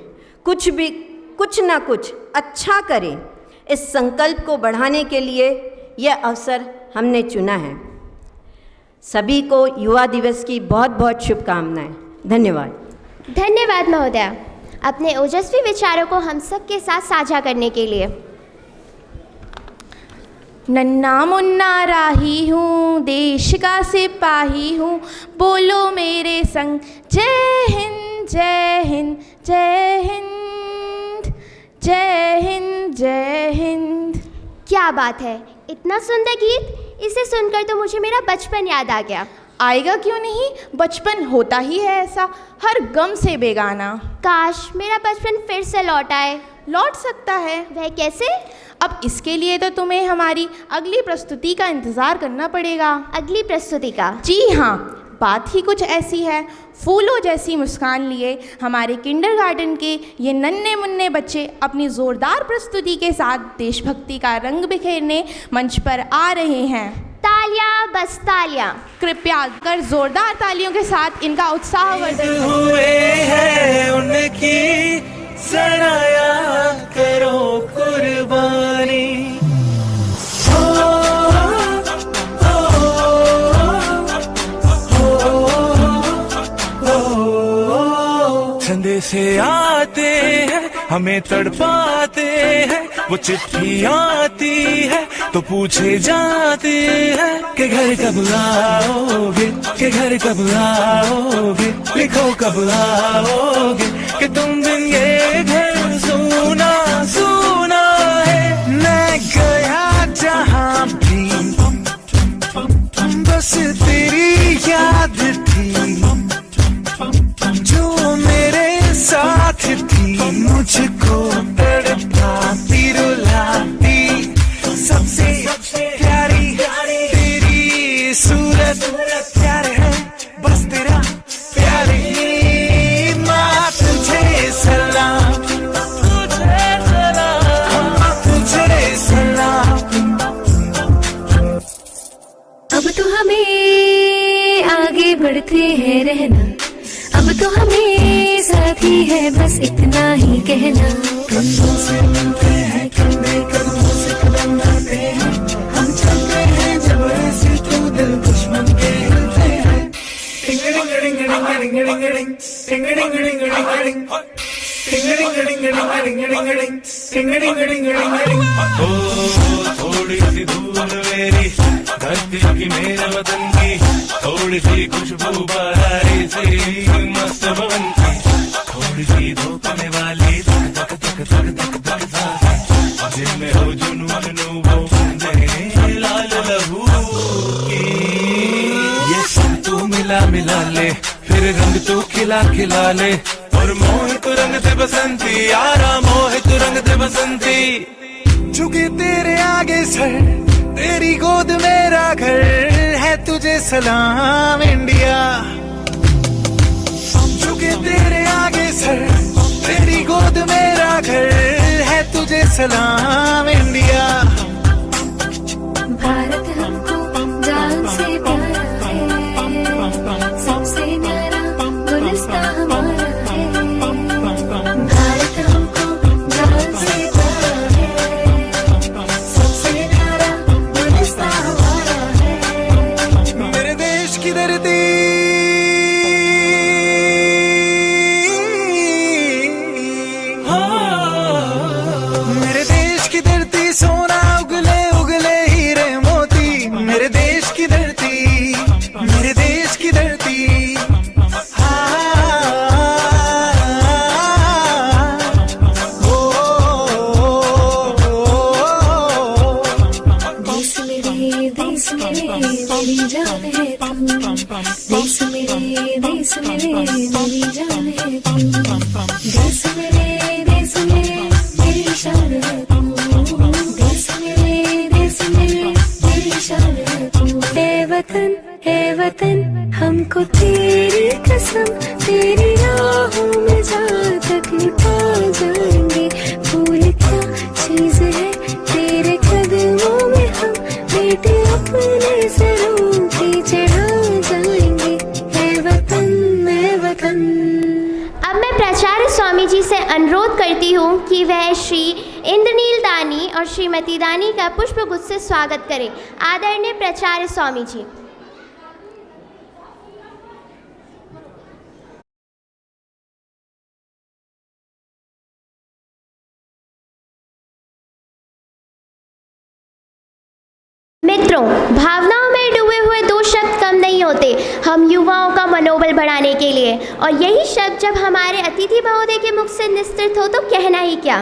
S9: कुछ ना कुछ अच्छा करें, इस संकल्प को बढ़ाने के लिए यह अवसर हमने चुना है। सभी को युवा दिवस की बहुत बहुत शुभकामनाएं। धन्यवाद।
S3: धन्यवाद महोदया, अपने ओजस्वी विचारों को हम सब के साथ साझा करने के लिए।
S2: नन्ना मुन्ना राही हूँ, देश का सिपाही हूँ, बोलो मेरे संग जय हिंद जय हिंद जय हिंद जय हिंद जय हिंद।
S3: क्या बात है, इतना सुंदर गीत! इसे सुनकर तो मुझे मेरा बचपन याद आ गया।
S2: आएगा क्यों नहीं, बचपन होता ही है ऐसा, हर गम से बेगाना।
S3: काश मेरा बचपन फिर से लौट आए।
S2: लौट सकता है।
S3: वह कैसे?
S2: अब इसके लिए तो तुम्हें हमारी अगली प्रस्तुति का इंतज़ार करना पड़ेगा।
S3: अगली प्रस्तुति का?
S2: जी हाँ, बात ही कुछ ऐसी है। फूलों जैसी मुस्कान लिए हमारे किंडरगार्टन के ये नन्हे मुन्ने बच्चे अपनी ज़ोरदार प्रस्तुति के साथ देशभक्ति का रंग बिखेरने मंच पर आ रहे हैं।
S3: तालियां, बस तालियां।
S2: कृपया कर जोरदार तालियों के साथ इनका उत्साह वर्धन
S6: हुए हैं उनकी सराया करो कुर्बानी। संदेशे आते हैं हमें तड़पाते हैं, वो चिट्ठी आती है तो पूछे जाते हैं कि घर कब आओगे, कि घर कब आओगे, लिखो कब आओगे, कि तुम दिन ये घर सुना सुना है। मैं गया जहाँ भी बस तेरी याद थी, जो मेरे साथ थी, मुझको तड़पाती रुलाती, सबसे प्यारी तेरी सूरत प्यार है, बस तेरा प्यार ही। माँ तुझे सलाम, तुझे सलाम, तुझे सलाम।
S4: अब तो हमें आगे बढ़ते हैं रहना, अब तो हमें साथी है बस इतना ही कहना।
S6: कंधों से मिलते हैं, कंधे कंधों से कदम बढ़ाते हैं, हम चलते हैं जब ऐसे तो दिल दुश्मन के हिलते हैं। टिंग टिंग टिंग टिंग टिंग टिंग टिंग टिंग टिंग टिंग टिंग टिंग टिंग टिंग टिंग टिंग। ओ थोड़ी सी धूल मेरी धरती की, मेरे वतन की, थोड़ी सी खुशबू बाहर से मस्त बन की, थोड़ी सी धूप खिला खिला ले और मोहित रंग दे बसंती यारा मोहित रंग दे बसंती झुके तेरे आगे सर तेरी गोद मेरा घर है तुझे सलाम इंडिया झुके तेरे आगे सर तेरी गोद मेरा घर है तुझे सलाम इंडिया
S4: भारत हमको जान से प्यारा है सबसे न्यारा गुलिस्तां हमारा है भारत हमको जान से प्यारा है सबसे न्यारा गुलिस्तां हमारा है
S6: मेरे देश की धरती मेरे देश की धरती सोना उगले उगले हीरे मोती मेरे देश की धरती मेरे देश की धरती
S4: देश मेरे मेरी जान है तू देश मेरे मेरी जान है तू देश मेरे मेरी शान है तू देश मेरे मेरी शान है तू हे वतन हमको तेरी कसम तेरी राहों में जहाँ तक पा जाएंगे भूल क्या चीज है तेरे कदमों में हम बेटे अपने सरों पे चढ़ा जाएंगे है वतन
S3: अब मैं प्राचार्य स्वामी जी से अनुरोध करती हूँ कि वह श्री इंद्रनील दानी और श्रीमती दानी का पुष्पगुच्छ से स्वागत करें। आदरणीय प्राचार्य स्वामी जी। मित्रों, भावनाओं में डूबे हुए दो शब्द कम नहीं होते हम युवाओं का मनोबल बढ़ाने के लिए, और यही शब्द जब हमारे अतिथि महोदय के मुख से निस्तृत हो तो कहना ही क्या।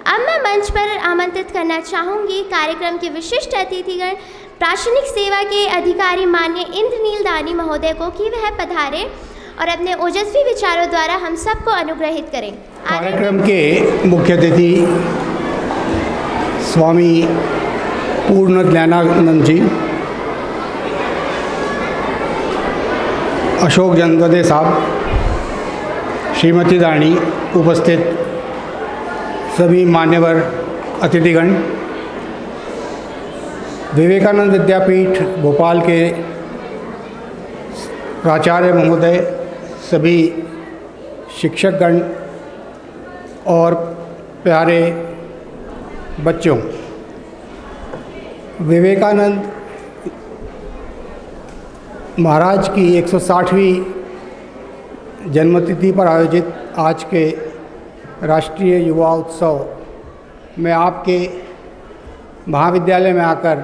S3: अब मैं मंच पर आमंत्रित करना चाहूँगी कार्यक्रम के विशिष्ट अतिथिगण प्राशनिक सेवा के अधिकारी माननीय इंद्रनील दानी महोदय को कि वह पधारे और अपने ओजस्वी विचारों द्वारा हम सबको अनुग्रहित करें।
S1: कार्यक्रम के मुख्य अतिथि स्वामी पूर्ण ज्ञानानंद जी, अशोक जनवदे साहब, श्रीमती दानी, उपस्थित सभी मान्यवर अतिथिगण, विवेकानंद विद्यापीठ भोपाल के प्राचार्य महोदय, सभी शिक्षकगण और प्यारे बच्चों, विवेकानंद महाराज की 160वीं जन्मतिथि पर आयोजित आज के राष्ट्रीय युवा उत्सव में आपके महाविद्यालय में आकर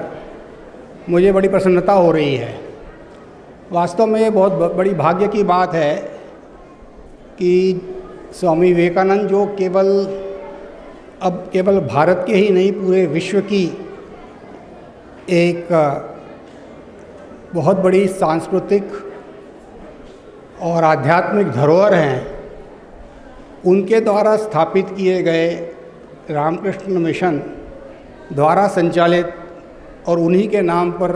S1: मुझे बड़ी प्रसन्नता हो रही है। वास्तव में ये बहुत बड़ी भाग्य की बात है कि स्वामी विवेकानंद जो केवल भारत के ही नहीं पूरे विश्व की एक बहुत बड़ी सांस्कृतिक और आध्यात्मिक धरोहर हैं, उनके द्वारा स्थापित किए गए रामकृष्ण मिशन द्वारा संचालित और उन्हीं के नाम पर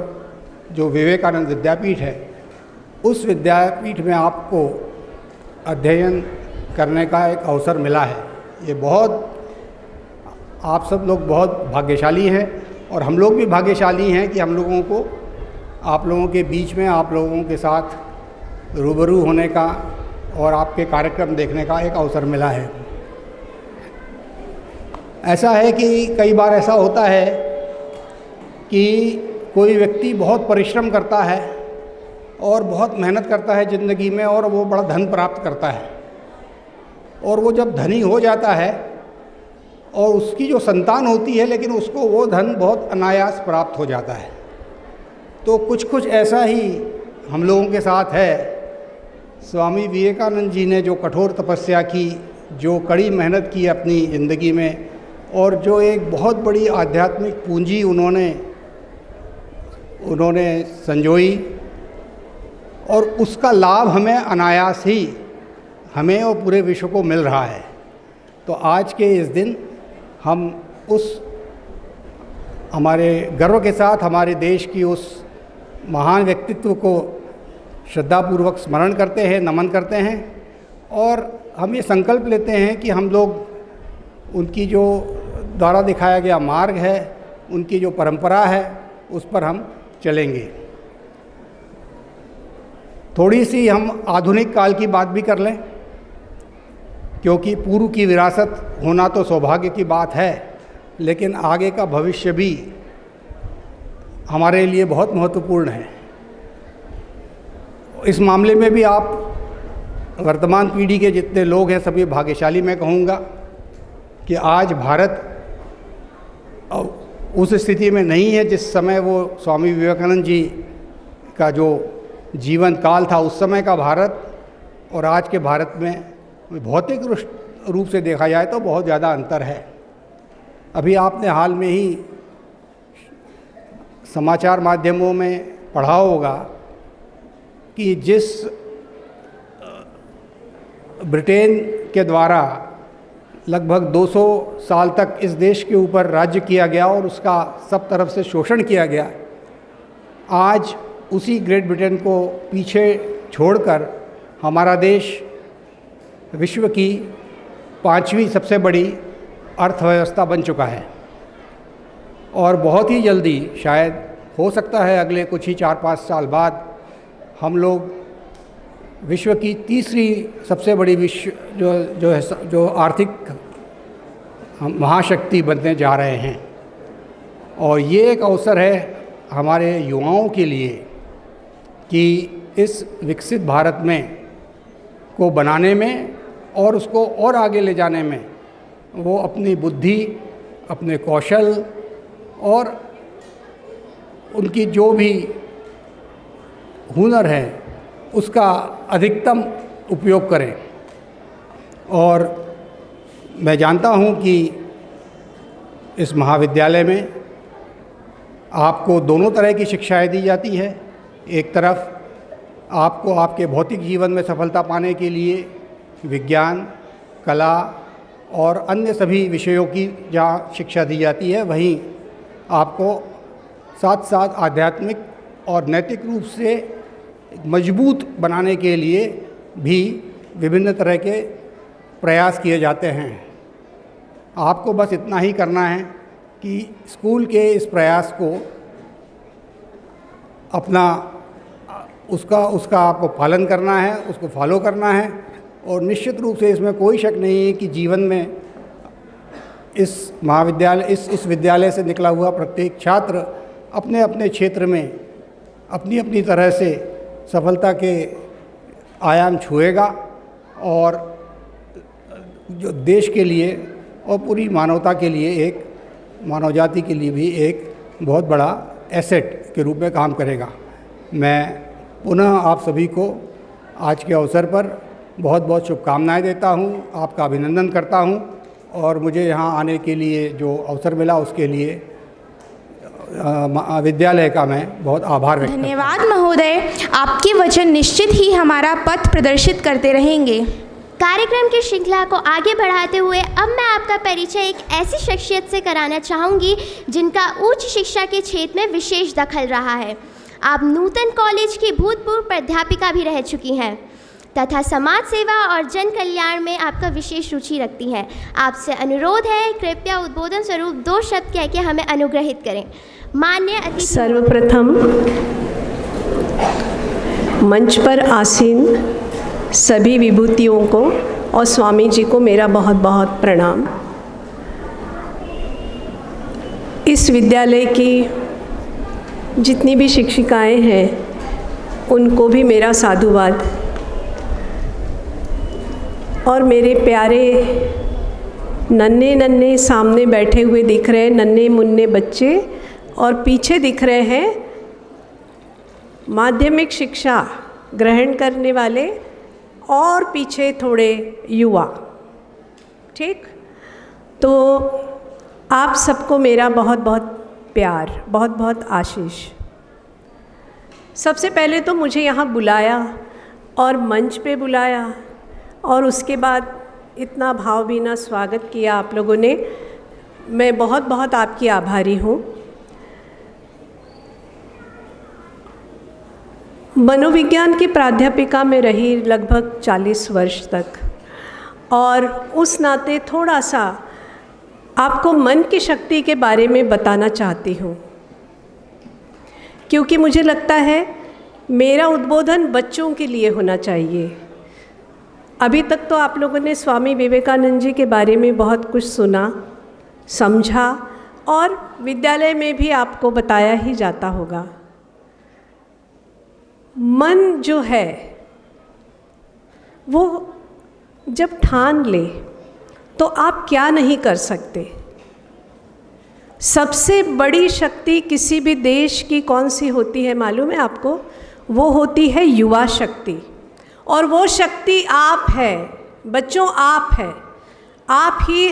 S1: जो विवेकानंद विद्यापीठ है, उस विद्यापीठ में आपको अध्ययन करने का एक अवसर मिला है। ये आप सब लोग बहुत भाग्यशाली हैं और हम लोग भी भाग्यशाली हैं कि हम लोगों को आप लोगों के बीच में आप लोगों के साथ रूबरू होने का और आपके कार्यक्रम देखने का एक अवसर मिला है। ऐसा है कि कई बार ऐसा होता है कि कोई व्यक्ति बहुत परिश्रम करता है और बहुत मेहनत करता है ज़िंदगी में और वो बड़ा धन प्राप्त करता है, और वो जब धनी हो जाता है और उसकी जो संतान होती है लेकिन उसको वो धन बहुत अनायास प्राप्त हो जाता है। तो कुछ ऐसा ही हम लोगों के साथ है। स्वामी विवेकानंद जी ने जो कठोर तपस्या की, जो कड़ी मेहनत की अपनी ज़िंदगी में, और जो एक बहुत बड़ी आध्यात्मिक पूंजी उन्होंने संजोई, और उसका लाभ हमें अनायास ही हमें और पूरे विश्व को मिल रहा है। तो आज के इस दिन हम उस हमारे गर्व के साथ हमारे देश की उस महान व्यक्तित्व को श्रद्धापूर्वक स्मरण करते हैं, नमन करते हैं और हम ये संकल्प लेते हैं कि हम लोग उनकी जो द्वारा दिखाया गया मार्ग है, उनकी जो परंपरा है, उस पर हम चलेंगे। थोड़ी सी हम आधुनिक काल की बात भी कर लें, क्योंकि पूर्व की विरासत होना तो सौभाग्य की बात है, लेकिन आगे का भविष्य भी हमारे लिए बहुत महत्वपूर्ण है। इस मामले में भी आप वर्तमान पीढ़ी के जितने लोग हैं सभी भाग्यशाली मैं कहूँगा कि आज भारत उस स्थिति में नहीं है जिस समय वो स्वामी विवेकानंद जी का जो जीवन काल था, उस समय का भारत और आज के भारत में भौतिक रूप से देखा जाए तो बहुत ज़्यादा अंतर है। अभी आपने हाल में ही समाचार माध्यमों में पढ़ा होगा कि जिस ब्रिटेन के द्वारा लगभग 200 साल तक इस देश के ऊपर राज्य किया गया और उसका सब तरफ से शोषण किया गया, आज उसी ग्रेट ब्रिटेन को पीछे छोड़कर हमारा देश विश्व की 5वीं सबसे बड़ी अर्थव्यवस्था बन चुका है और बहुत ही जल्दी, शायद हो सकता है अगले कुछ ही 4-5 साल बाद, हम लोग विश्व की तीसरी सबसे बड़ी जो आर्थिक महाशक्ति बनने जा रहे हैं। और ये एक अवसर है हमारे युवाओं के लिए कि इस विकसित भारत में को बनाने में और उसको और आगे ले जाने में वो अपनी बुद्धि, अपने कौशल और उनकी जो भी हुनर है उसका अधिकतम उपयोग करें। और मैं जानता हूँ कि इस महाविद्यालय में आपको दोनों तरह की शिक्षाएं दी जाती है। एक तरफ आपको आपके भौतिक जीवन में सफलता पाने के लिए विज्ञान, कला और अन्य सभी विषयों की जहाँ शिक्षा दी जाती है, वहीं आपको साथ साथ आध्यात्मिक और नैतिक रूप से मजबूत बनाने के लिए भी विभिन्न तरह के प्रयास किए जाते हैं। आपको बस इतना ही करना है कि स्कूल के इस प्रयास को अपना उसका आपको पालन करना है, उसको फॉलो करना है और निश्चित रूप से इसमें कोई शक नहीं है कि जीवन में इस महाविद्यालय इस विद्यालय से निकला हुआ प्रत्येक छात्र अपने अपने क्षेत्र में अपनी अपनी तरह से सफलता के आयाम छुएगा और जो देश के लिए और पूरी मानवता के लिए, एक मानव जाति के लिए भी एक बहुत बड़ा एसेट के रूप में काम करेगा। मैं पुनः आप सभी को आज के अवसर पर बहुत बहुत शुभकामनाएं देता हूं, आपका अभिनंदन करता हूं और मुझे यहां आने के लिए जो अवसर मिला उसके लिए विद्यालय का मैं बहुत आभार व्यक्त करता हूं।
S2: धन्यवाद महोदय, आपके वचन निश्चित ही हमारा पथ प्रदर्शित करते रहेंगे।
S3: कार्यक्रम की श्रृंखला को आगे बढ़ाते हुए अब मैं आपका परिचय एक ऐसी शख्सियत से कराना चाहूँगी जिनका उच्च शिक्षा के क्षेत्र में विशेष दखल रहा है। आप नूतन कॉलेज की भूतपूर्व प्राध्यापिका भी रह चुकी हैं तथा समाज सेवा और जन कल्याण में आपका विशेष रुचि रखती हैं। आपसे अनुरोध है, कृपया उद्बोधन स्वरूप 2 शब्द कह के हमें अनुग्रहित करें। मान्य अतिथि,
S10: सर्वप्रथम मंच पर आसीन सभी विभूतियों को और स्वामी जी को मेरा बहुत बहुत प्रणाम। इस विद्यालय की जितनी भी शिक्षिकाएं हैं उनको भी मेरा साधुवाद और मेरे प्यारे नन्हे नन्हे सामने बैठे हुए दिख रहे नन्हे मुन्ने बच्चे और पीछे दिख रहे हैं माध्यमिक शिक्षा ग्रहण करने वाले और पीछे थोड़े युवा। ठीक, तो आप सबको मेरा बहुत बहुत प्यार, बहुत बहुत आशीष। सबसे पहले तो मुझे यहाँ बुलाया और मंच पे बुलाया और उसके बाद इतना भावभीना स्वागत किया आप लोगों ने। मैं बहुत बहुत आपकी आभारी हूँ। मनोविज्ञान की प्राध्यापिका में रही लगभग 40 वर्ष तक, और उस नाते थोड़ा सा आपको मन की शक्ति के बारे में बताना चाहती हूँ, क्योंकि मुझे लगता है मेरा उद्बोधन बच्चों के लिए होना चाहिए। अभी तक तो आप लोगों ने स्वामी विवेकानंद जी के बारे में बहुत कुछ सुना, समझा, और विद्यालय में भी आपको बताया ही जाता होगा। मन जो है वो जब ठान ले तो आप क्या नहीं कर सकते। सबसे बड़ी शक्ति किसी भी देश की कौन सी होती है मालूम है आपको? वो होती है युवा शक्ति, और वो शक्ति आप है बच्चों, आप है। आप ही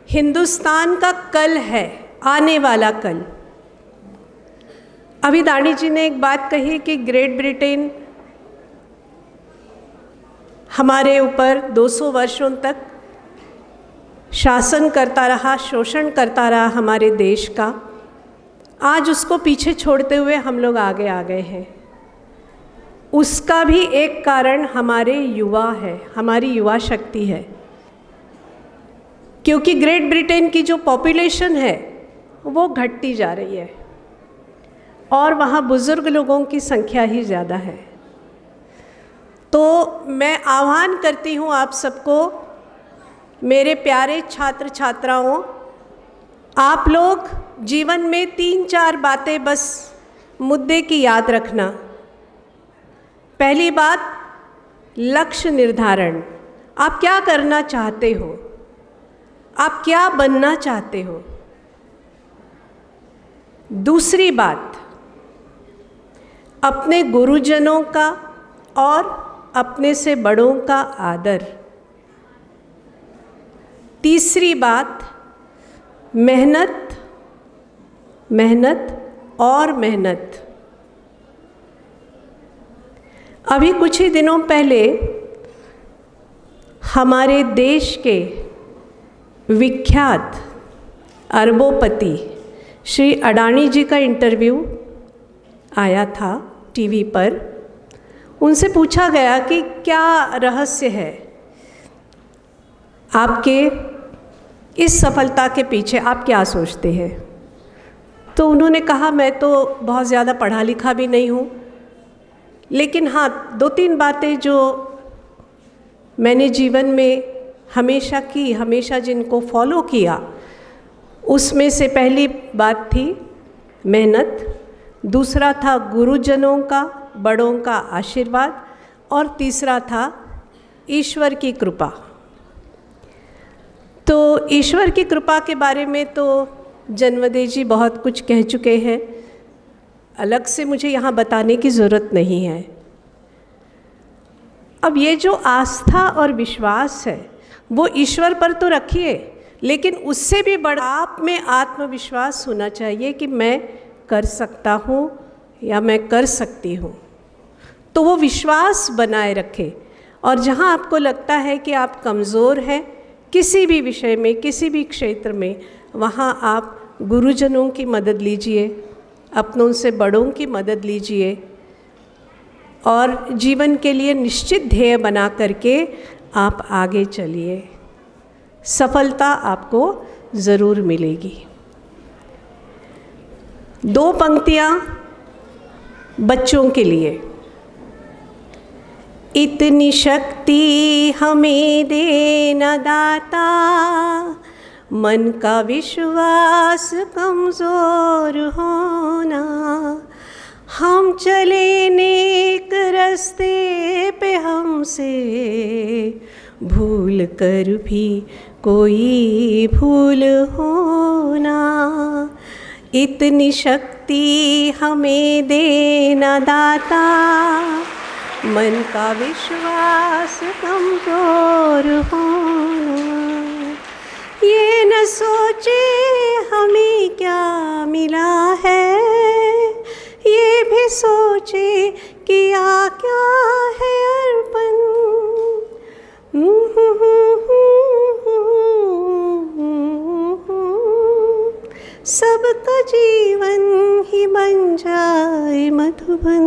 S10: हिंदुस्तान का कल है, आने वाला कल। अभी दानी जी ने एक बात कही कि ग्रेट ब्रिटेन हमारे ऊपर 200 वर्षों तक शासन करता रहा, शोषण करता रहा हमारे देश का। आज उसको पीछे छोड़ते हुए हम लोग आगे आ गए हैं। उसका भी एक कारण हमारे युवा है, हमारी युवा शक्ति है, क्योंकि ग्रेट ब्रिटेन की जो पॉपुलेशन है वो घटती जा रही है और वहाँ बुज़ुर्ग लोगों की संख्या ही ज़्यादा है। तो मैं आह्वान करती हूँ आप सबको, मेरे प्यारे छात्र छात्राओं, आप लोग जीवन में 3-4 बातें बस मुद्दे की याद रखना। पहली बात, लक्ष्य निर्धारण। आप क्या करना चाहते हो, आप क्या बनना चाहते हो। दूसरी बात, अपने गुरुजनों का और अपने से बड़ों का आदर। तीसरी बात, मेहनत, मेहनत और मेहनत। अभी कुछ ही दिनों पहले हमारे देश के विख्यात अरबोपति श्री अडानी जी का इंटरव्यू आया था टीवी पर। उनसे पूछा गया कि क्या रहस्य है आपके इस सफलता के पीछे, आप क्या सोचते हैं। तो उन्होंने कहा, मैं तो बहुत ज़्यादा पढ़ा लिखा भी नहीं हूँ, लेकिन हाँ 2-3 बातें जो मैंने जीवन में हमेशा की, हमेशा जिनको फॉलो किया, उसमें से पहली बात थी मेहनत, दूसरा था गुरुजनों का, बड़ों का आशीर्वाद, और तीसरा था ईश्वर की कृपा। तो ईश्वर की कृपा के बारे में तो जन्मदेव जी बहुत कुछ कह चुके हैं, अलग से मुझे यहाँ बताने की ज़रूरत नहीं है। अब ये जो आस्था और विश्वास है वो ईश्वर पर तो रखिए, लेकिन उससे भी बड़ा आप में आत्मविश्वास होना चाहिए कि मैं कर सकता हूँ या मैं कर सकती हूँ। तो वो विश्वास बनाए रखें, और जहाँ आपको लगता है कि आप कमज़ोर हैं किसी भी विषय में, किसी भी क्षेत्र में, वहाँ आप गुरुजनों की मदद लीजिए, अपनों से बड़ों की मदद लीजिए, और जीवन के लिए निश्चित ध्येय बना करके आप आगे चलिए। सफलता आपको ज़रूर मिलेगी। 2 पंक्तियाँ बच्चों के लिए। इतनी शक्ति हमें देना दाता, मन का विश्वास कमज़ोर होना, हम चले नेक रास्ते पे हमसे भूल कर भी कोई भूल होना। इतनी शक्ति हमें देना दाता, मन का विश्वास कमज़ोर होना। ये न सोचे हमें क्या मिला है, ये भी सोचे किया क्या है अर्पण। सबका जीवन ही बन जाए मधुबन,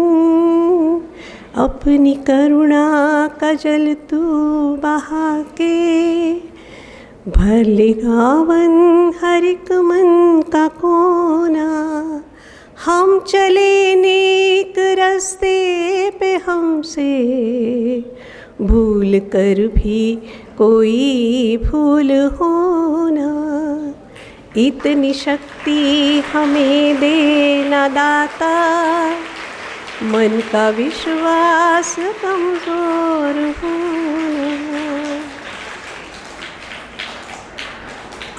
S10: अपनी करुणा का जल तू बहा के, भर ले गावन हर एक मन का कोना, हम चले नेक रास्ते पे हमसे भूल कर भी कोई भूल होना, इतनी शक्ति हमें देना दाता, मन का विश्वास कमजोर होना।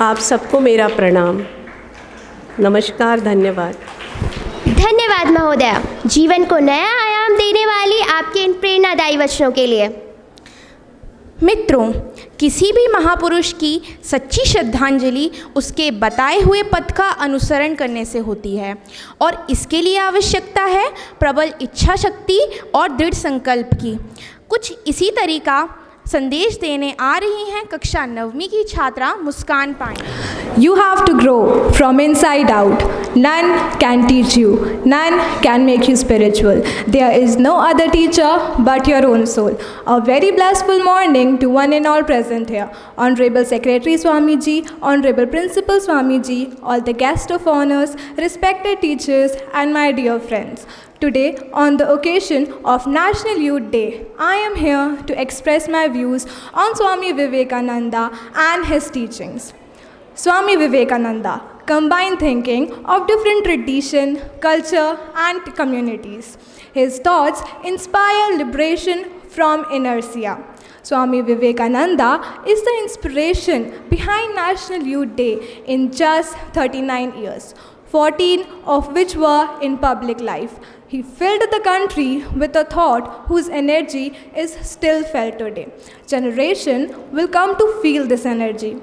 S10: आप सबको मेरा प्रणाम, नमस्कार, धन्यवाद।
S3: धन्यवाद महोदया, जीवन को नया आयाम देने वाली आपके इन प्रेरणादायी वचनों के लिए।
S2: मित्रों, किसी भी महापुरुष की सच्ची श्रद्धांजलि उसके बताए हुए पथ का अनुसरण करने से होती है और इसके लिए आवश्यकता है प्रबल इच्छा शक्ति और दृढ़ संकल्प की। कुछ इसी तरीका संदेश देने आ रही हैं कक्षा 9वीं की छात्रा मुस्कान Pandey.
S11: You have to grow from inside out. None can teach you. None can make you spiritual. There is no other teacher but your own soul. A very blissful morning to one and all present here. Honorable Secretary Swamiji, Honorable Principal Swamiji, all the guests of honors, respected teachers and my dear friends. Today, on the occasion of National Youth Day, I am here to express my views on Swami Vivekananda and his teachings. Swami Vivekananda combined thinking of different tradition, culture and communities. His thoughts inspire liberation from inertia. Swami Vivekananda is the inspiration behind National Youth Day in just 39 years, 14 of which were in public life. He filled the country with a thought whose energy is still felt today. Generation will come to feel this energy.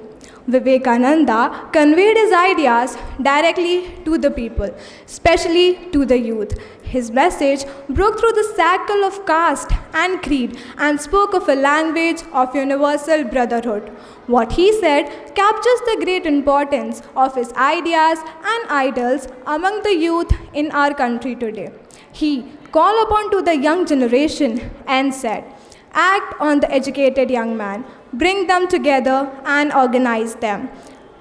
S11: Vivekananda conveyed his ideas directly to the people, especially to the youth. His message broke through the shackle of caste and creed and spoke of a language of universal brotherhood. What he said captures the great importance of his ideas and idols among the youth in our country today. He called upon to the young generation and said, "Act on the educated young man, bring them together and organize them.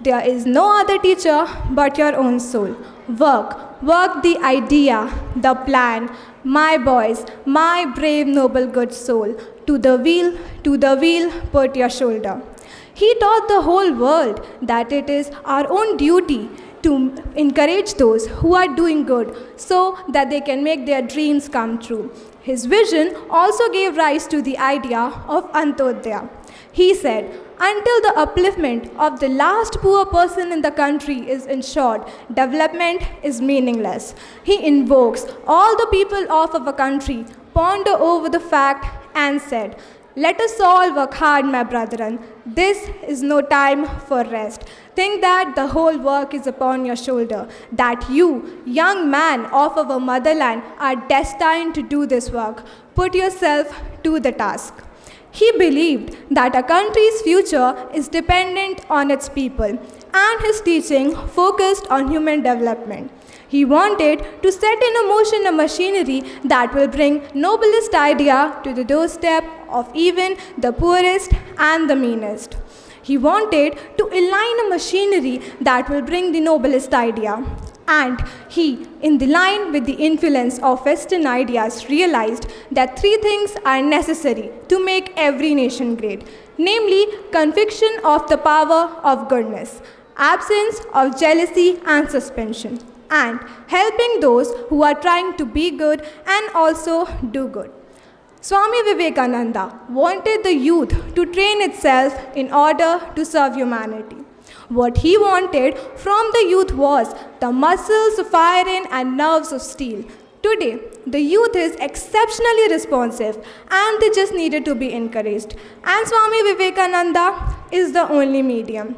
S11: There is no other teacher but your own soul. Work the idea, the plan, my boys, my brave noble good soul. To the wheel, put your shoulder." He taught the whole world that it is our own duty to encourage those who are doing good so that they can make their dreams come true. His vision also gave rise to the idea of Antodaya. He said, until the upliftment of the last poor person in the country is ensured, development is meaningless. He invokes all the people of our country, ponder over the fact and said, "Let us all work hard, my brethren. This is no time for rest. Think that the whole work is upon your shoulder, that you, young man of our motherland, are destined to do this work. Put yourself to the task." He believed that a country's future is dependent on its people, and his teaching focused on human development. He wanted to set in motion a machinery that will bring noblest idea to the doorstep of even the poorest and the meanest. He wanted to align a machinery that will bring the noblest idea. And he, in the line with the influence of Western ideas, realized that 3 things are necessary to make every nation great, namely conviction of the power of goodness, absence of jealousy and suspension, and helping those who are trying to be good and also do good. Swami Vivekananda wanted the youth to train itself in order to serve humanity. What he wanted from the youth was the muscles of iron and nerves of steel. Today, the youth is exceptionally responsive and they just needed to be encouraged. And Swami Vivekananda is the only medium.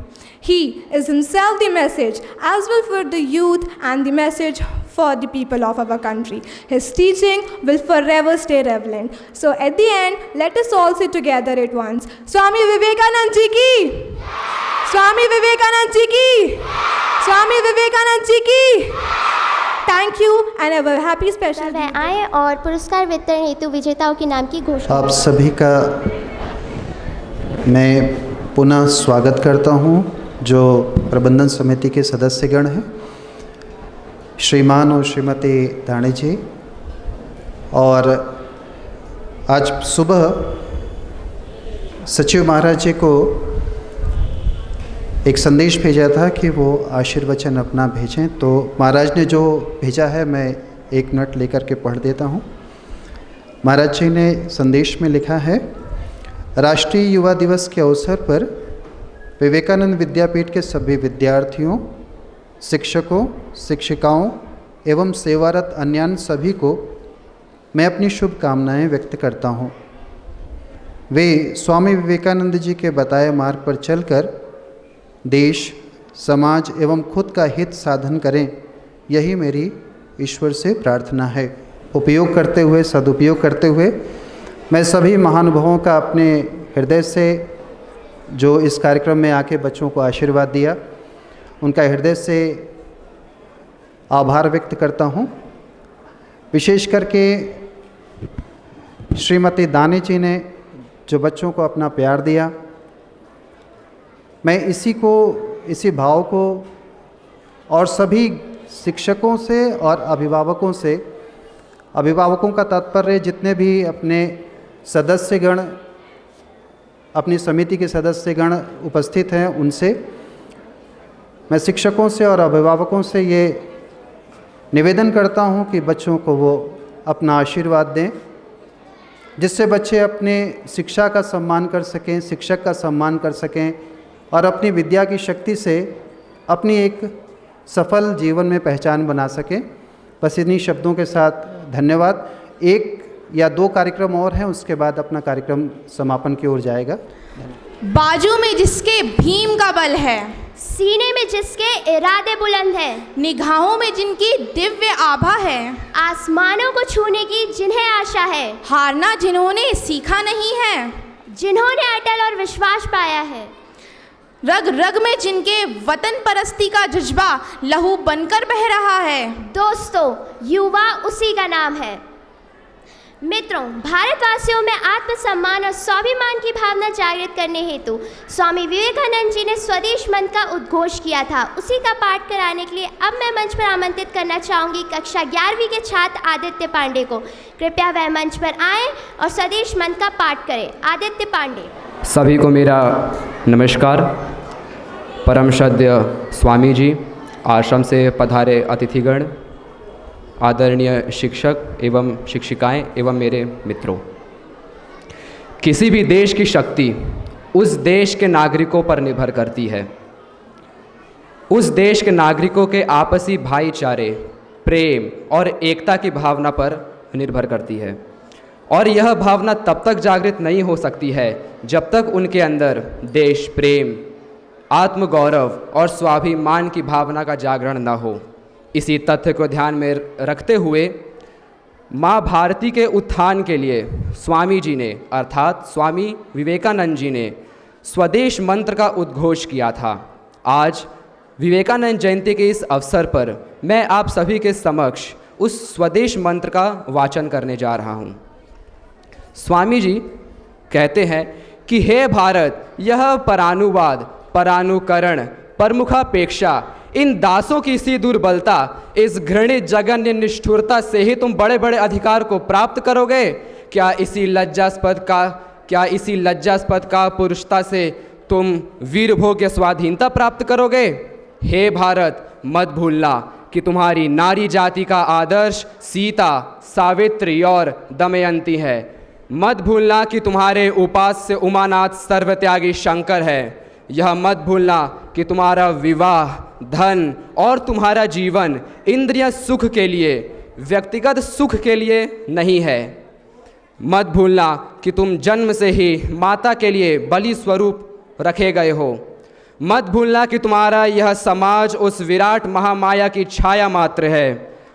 S11: He is himself the message as well for the youth and the message for the people of our country. His teaching will forever stay relevant. So at the end, let us all sit together at once. Swami Vivekanand ji ki! Swami Vivekanand ji ki! Swami Vivekanand ji ki! Thank you and have a happy special day.
S3: वह आए और पुरस्कार वितरण हेतु विजेताओं के नाम की घोषणा।
S12: आप सभी का मैं पुनः स्वागत करता हूं, जो प्रबंधन समिति के सदस्यगण हैं, श्रीमान और श्रीमती दाणी जी। और आज सुबह सचिव महाराज जी को एक संदेश भेजा था कि वो आशीर्वचन अपना भेजें, तो महाराज ने जो भेजा है मैं एक मिनट लेकर के पढ़ देता हूँ। महाराज जी ने संदेश में लिखा है, राष्ट्रीय युवा दिवस के अवसर पर विवेकानंद विद्यापीठ के सभी विद्यार्थियों, शिक्षकों, शिक्षिकाओं एवं सेवारत अन्य सभी को मैं अपनी शुभकामनाएं व्यक्त करता हूं। वे स्वामी विवेकानंद जी के बताए मार्ग पर चलकर देश, समाज एवं खुद का हित साधन करें, यही मेरी ईश्वर से प्रार्थना है। उपयोग करते हुए, सदुपयोग करते हुए मैं सभी महानुभावों का अपने हृदय से, जो इस कार्यक्रम में आके बच्चों को आशीर्वाद दिया, उनका हृदय से आभार व्यक्त करता हूँ। विशेष करके श्रीमती दानी जी ने जो बच्चों को अपना प्यार दिया, मैं इसी भाव को और सभी शिक्षकों से और अभिभावकों का तात्पर्य जितने भी अपने सदस्यगण, अपनी समिति के सदस्यगण उपस्थित हैं, उनसे, मैं शिक्षकों से और अभिभावकों से ये निवेदन करता हूँ कि बच्चों को वो अपना आशीर्वाद दें, जिससे बच्चे अपने शिक्षा का सम्मान कर सकें, शिक्षक का सम्मान कर सकें और अपनी विद्या की शक्ति से अपनी एक सफल जीवन में पहचान बना सकें। बस इन्हीं शब्दों के साथ धन्यवाद। 1 या 2 कार्यक्रम और हैं, उसके बाद अपना कार्यक्रम समापन की ओर जाएगा।
S2: बाजू में जिसके भीम का बल है,
S3: सीने में जिसके इरादे बुलंद हैं,
S2: निगाहों में जिनकी दिव्य आभा है,
S3: आसमानों को छूने की जिन्हें आशा है,
S2: हारना जिन्होंने सीखा नहीं है,
S3: जिन्होंने अटल और विश्वास पाया है,
S2: रग रग में जिनके वतन परस्ती का जज्बा लहू बनकर बह रहा है।
S3: दोस्तों, युवा उसी का नाम है। मित्रों, भारतवासियों में आत्मसम्मान और स्वाभिमान की भावना जागृत करने हेतु स्वामी विवेकानंद जी ने स्वदेश मंत्र का उद्घोष किया था। उसी का पाठ कराने के लिए अब मैं मंच पर आमंत्रित करना चाहूँगी कक्षा 11वीं के छात्र आदित्य पांडे को। कृपया वह मंच पर आएँ और स्वदेश मंत्र का पाठ करें। आदित्य पांडे।
S13: सभी को मेरा नमस्कार। परम श्रद्धेय स्वामी जी, आश्रम से पधारे अतिथिगण, आदरणीय शिक्षक एवं शिक्षिकाएं एवं मेरे मित्रों, किसी भी देश की शक्ति उस देश के नागरिकों पर निर्भर करती है। उस देश के नागरिकों के आपसी भाईचारे, प्रेम और एकता की भावना पर निर्भर करती है। और यह भावना तब तक जागृत नहीं हो सकती है जब तक उनके अंदर देश प्रेम, आत्मगौरव और स्वाभिमान की भावना का जागरण न हो। इसी तथ्य को ध्यान में रखते हुए माँ भारती के उत्थान के लिए स्वामी जी ने, अर्थात स्वामी विवेकानंद जी ने स्वदेश मंत्र का उद्घोष किया था। आज विवेकानंद जयंती के इस अवसर पर मैं आप सभी के समक्ष उस स्वदेश मंत्र का वाचन करने जा रहा हूँ। स्वामी जी कहते हैं कि हे भारत, यह परानुवाद, परानुकरण, प्रमुखापेक्षा, इन दासों की सी दुर्बलता, इस घृणित जघन्य निष्ठुरता से ही तुम बड़े बड़े अधिकार को प्राप्त करोगे? क्या इसी लज्जास्पद का पुरुषता से तुम वीरभोग्य स्वाधीनता प्राप्त करोगे? हे भारत, मत भूलना कि तुम्हारी नारी जाति का आदर्श सीता, सावित्री और दमयंती है। मत भूलना कि तुम्हारे उपास्य उमानाथ सर्वत्यागी शंकर है। यह मत भूलना कि तुम्हारा विवाह, धन और तुम्हारा जीवन इंद्रिय सुख के लिए, व्यक्तिगत सुख के लिए नहीं है। मत भूलना कि तुम जन्म से ही माता के लिए बलि स्वरूप रखे गए हो। मत भूलना कि तुम्हारा यह समाज उस विराट महामाया की छाया मात्र है।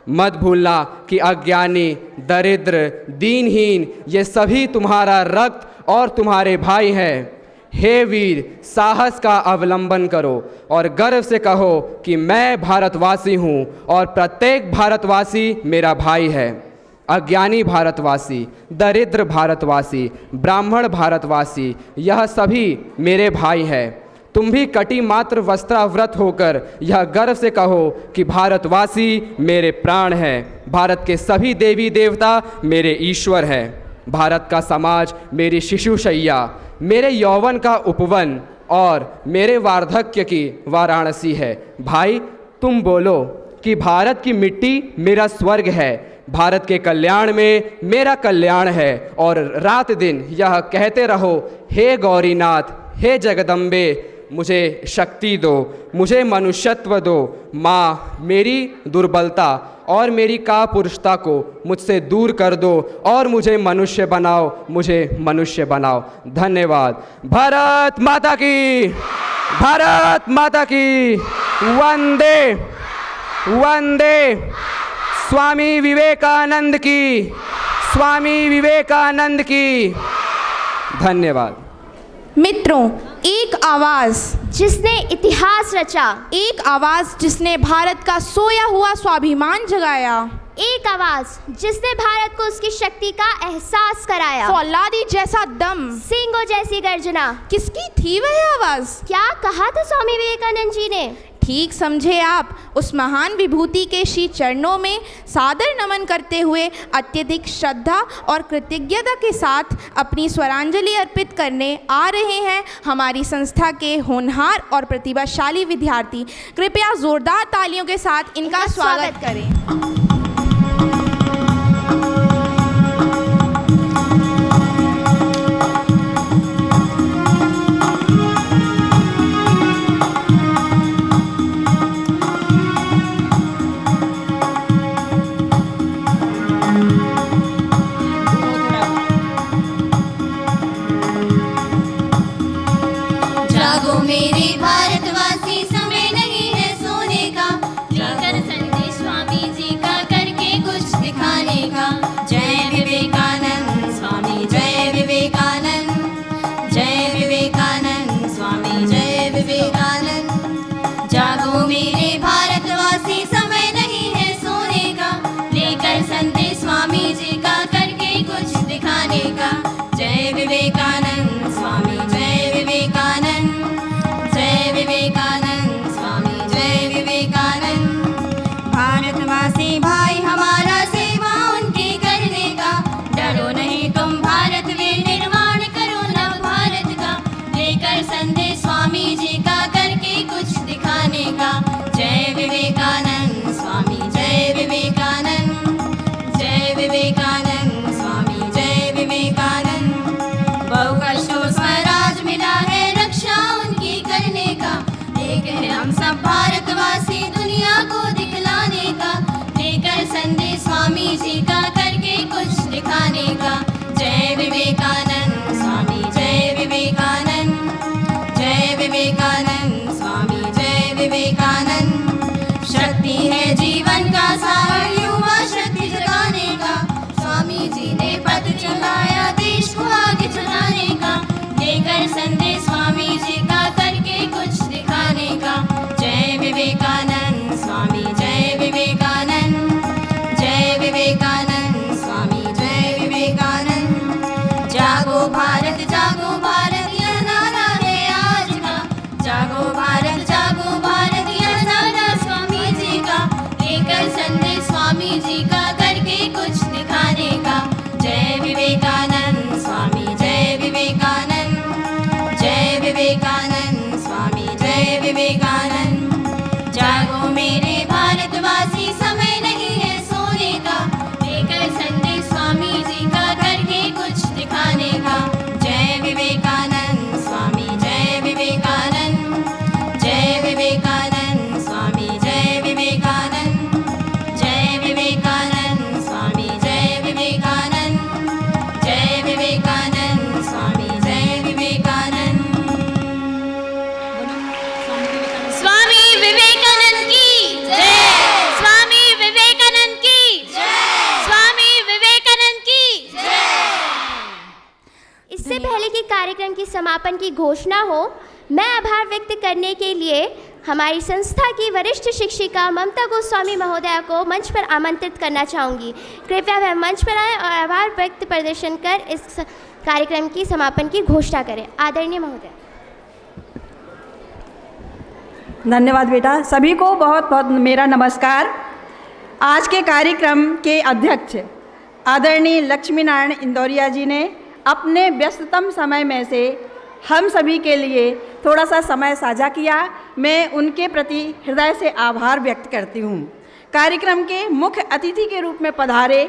S13: मत भूलना कि अज्ञानी, दरिद्र, दीनहीन ये सभी तुम्हारा रक्त और तुम्हारे भाई हैं। हे वीर, साहस का अवलंबन करो और गर्व से कहो कि मैं भारतवासी हूँ और प्रत्येक भारतवासी मेरा भाई है। अज्ञानी भारतवासी, दरिद्र भारतवासी, ब्राह्मण भारतवासी, यह सभी मेरे भाई हैं। तुम भी कटी मात्र वस्त्रावृत होकर यह गर्व से कहो कि भारतवासी मेरे प्राण हैं। भारत के सभी देवी देवता मेरे ईश्वर हैं। भारत का समाज मेरी शिशुशैया, मेरे यौवन का उपवन और मेरे वार्धक्य की वाराणसी है। भाई, तुम बोलो कि भारत की मिट्टी मेरा स्वर्ग है, भारत के कल्याण में मेरा कल्याण है। और रात दिन यह कहते रहो, हे गौरीनाथ, हे जगदम्बे, मुझे शक्ति दो, मुझे मनुष्यत्व दो। माँ, मेरी दुर्बलता और मेरी कापुरुषता को मुझसे दूर कर दो और मुझे मनुष्य बनाओ, मुझे मनुष्य बनाओ। धन्यवाद। भारत माता की, भारत माता की। वंदे वंदे। स्वामी विवेकानंद की, स्वामी विवेकानंद की। धन्यवाद।
S2: मित्रों, एक आवाज़
S3: जिसने इतिहास रचा,
S2: एक आवाज़ जिसने भारत का सोया हुआ स्वाभिमान जगाया,
S3: एक आवाज जिसने भारत को उसकी शक्ति का एहसास कराया,
S2: फौलादी जैसा दम,
S3: सिंगों जैसी गर्जना।
S2: किसकी थी वह आवाज़?
S3: क्या कहा था स्वामी विवेकानंद जी ने?
S2: ठीक समझे आप। उस महान विभूति के श्री चरणों में सादर नमन करते हुए अत्यधिक श्रद्धा और कृतज्ञता के साथ अपनी स्वरांजलि अर्पित करने आ रहे हैं हमारी संस्था के होनहार और प्रतिभाशाली विद्यार्थी। कृपया जोरदार तालियों के साथ इनका स्वागत करें।
S14: मेरे भारतवासी, समय नहीं है सोने का, लेकर संदेश स्वामी जी का, करके कुछ दिखाने का। जय विवेकानंद स्वामी, जय विवेकानंद, जय विवेकानंद स्वामी, जय विवेकानंद। जागो मेरे भारतवासी, समय नहीं है सोने का, लेकर संदेश स्वामी जी का, करके कुछ दिखाने का। जय विवेकानंद स्वामी, जय विवेकानंद, जय विवेकानंद स्वामी, जय विवेकानंद। भारतवासी भाई हमारा, सेवा उनकी करने का, डरो नहीं तुम भारत वीर, निर्माण करो नव भारत का, लेकर संदेश स्वामी जी का, करके कुछ दिखाने का। जय विवेकानंद स्वामी, जय विवेकानंद, जय विवेकानंद स्वामी, जय विवेकानंद। बहु कष्टों स्वराज मिला है, रक्षा उनकी करने का, लेकर हम सब भारतवासी दुनिया को दिखलाने का, लेकर संदेश स्वामी जी का, करके कुछ दिखाने का। जय विवेकानंद स्वामी, जय विवेकानंद, जय विवेकानंद स्वामी, जय विवेकानंद। शक्ति है जीवन का सार, युवा शक्ति जगाने का, स्वामी जी ने पथ चलाया देश को आगे चलाने का, लेकर संदेश स्वामी जी का, करके कुछ दिखाने का। जय विवेकानंद स्वामी, जय विवेकानंद, जय विवेकानंद स्वामी, जय विवेकानंद। जागो
S3: कार्यक्रम की समापन की घोषणा हो, मैं आभार व्यक्त करने के लिए हमारी संस्था की वरिष्ठ शिक्षिका ममता गोस्वामी महोदया को मंच पर आमंत्रित करना चाहूँगी। कृपया वह मंच पर आएँ और आभार व्यक्त प्रदर्शन कर इस कार्यक्रम की समापन की घोषणा करें। आदरणीय महोदया।
S15: धन्यवाद बेटा। सभी को बहुत बहुत मेरा नमस्कार। आज के कार्यक्रम के अध्यक्ष आदरणीय लक्ष्मी नारायण इंदौरिया जी ने अपने व्यस्ततम समय में से हम सभी के लिए थोड़ा सा समय साझा किया। मैं उनके प्रति हृदय से आभार व्यक्त करती हूँ। कार्यक्रम के मुख्य अतिथि के रूप में पधारे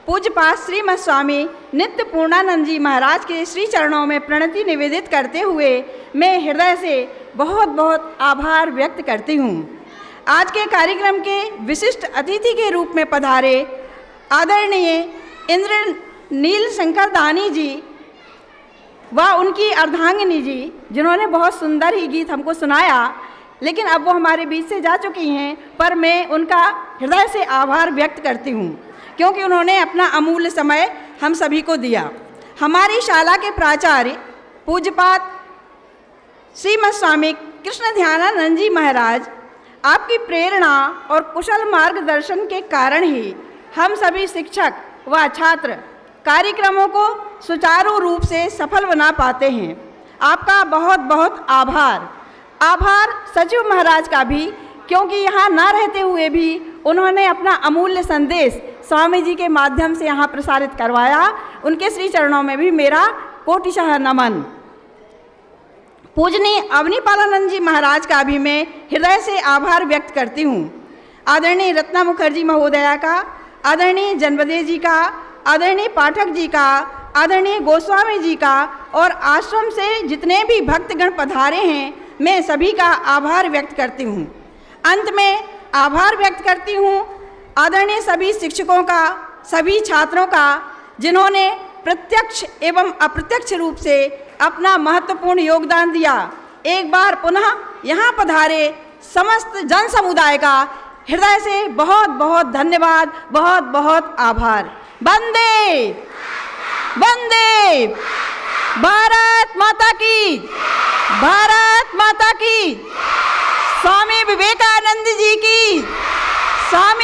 S15: पूज्यपाद श्रीमद स्वामी नित्य पूर्णानंद जी महाराज के श्री चरणों में प्रणति निवेदित करते हुए मैं हृदय से बहुत बहुत आभार व्यक्त करती हूँ। आज के कार्यक्रम के विशिष्ट अतिथि के रूप में पधारे आदरणीय इंद्रनील शंकर दानी जी व उनकी अर्धांगिनी जी, जिन्होंने बहुत सुंदर ही गीत हमको सुनाया, लेकिन अब वो हमारे बीच से जा चुकी हैं, पर मैं उनका हृदय से आभार व्यक्त करती हूँ क्योंकि उन्होंने अपना अमूल्य समय हम सभी को दिया। हमारी शाला के प्राचार्य पूज्यपाद श्रीमद स्वामी कृष्ण ध्यानानंद जी महाराज, आपकी प्रेरणा और कुशल मार्गदर्शन के कारण ही हम सभी शिक्षक व छात्र कार्यक्रमों को सुचारू रूप से सफल बना पाते हैं। आपका बहुत बहुत आभार। आभार सचिव महाराज का भी, क्योंकि यहाँ ना रहते हुए भी उन्होंने अपना अमूल्य संदेश स्वामी जी के माध्यम से यहाँ प्रसारित करवाया। उनके श्री चरणों में भी मेरा कोटिशः नमन। पूजनीय अवनीपालानंद जी महाराज का भी मैं हृदय से आभार व्यक्त करती हूँ। आदरणीय रत्ना मुखर्जी महोदया का, आदरणीय जन्मदे जी का, आदरणीय पाठक जी का, आदरणीय गोस्वामी जी का और आश्रम से जितने भी भक्तगण पधारे हैं, मैं सभी का आभार व्यक्त करती हूँ। अंत में आभार व्यक्त करती हूँ आदरणीय सभी शिक्षकों का, सभी छात्रों का, जिन्होंने प्रत्यक्ष एवं अप्रत्यक्ष रूप से अपना महत्वपूर्ण योगदान दिया। एक बार पुनः यहाँ पधारे समस्त जन समुदाय का हृदय से बहुत बहुत धन्यवाद, बहुत बहुत आभार। वंदे वंदे भारत माता की, भारत माता की, स्वामी विवेकानंद जी की, स्वामी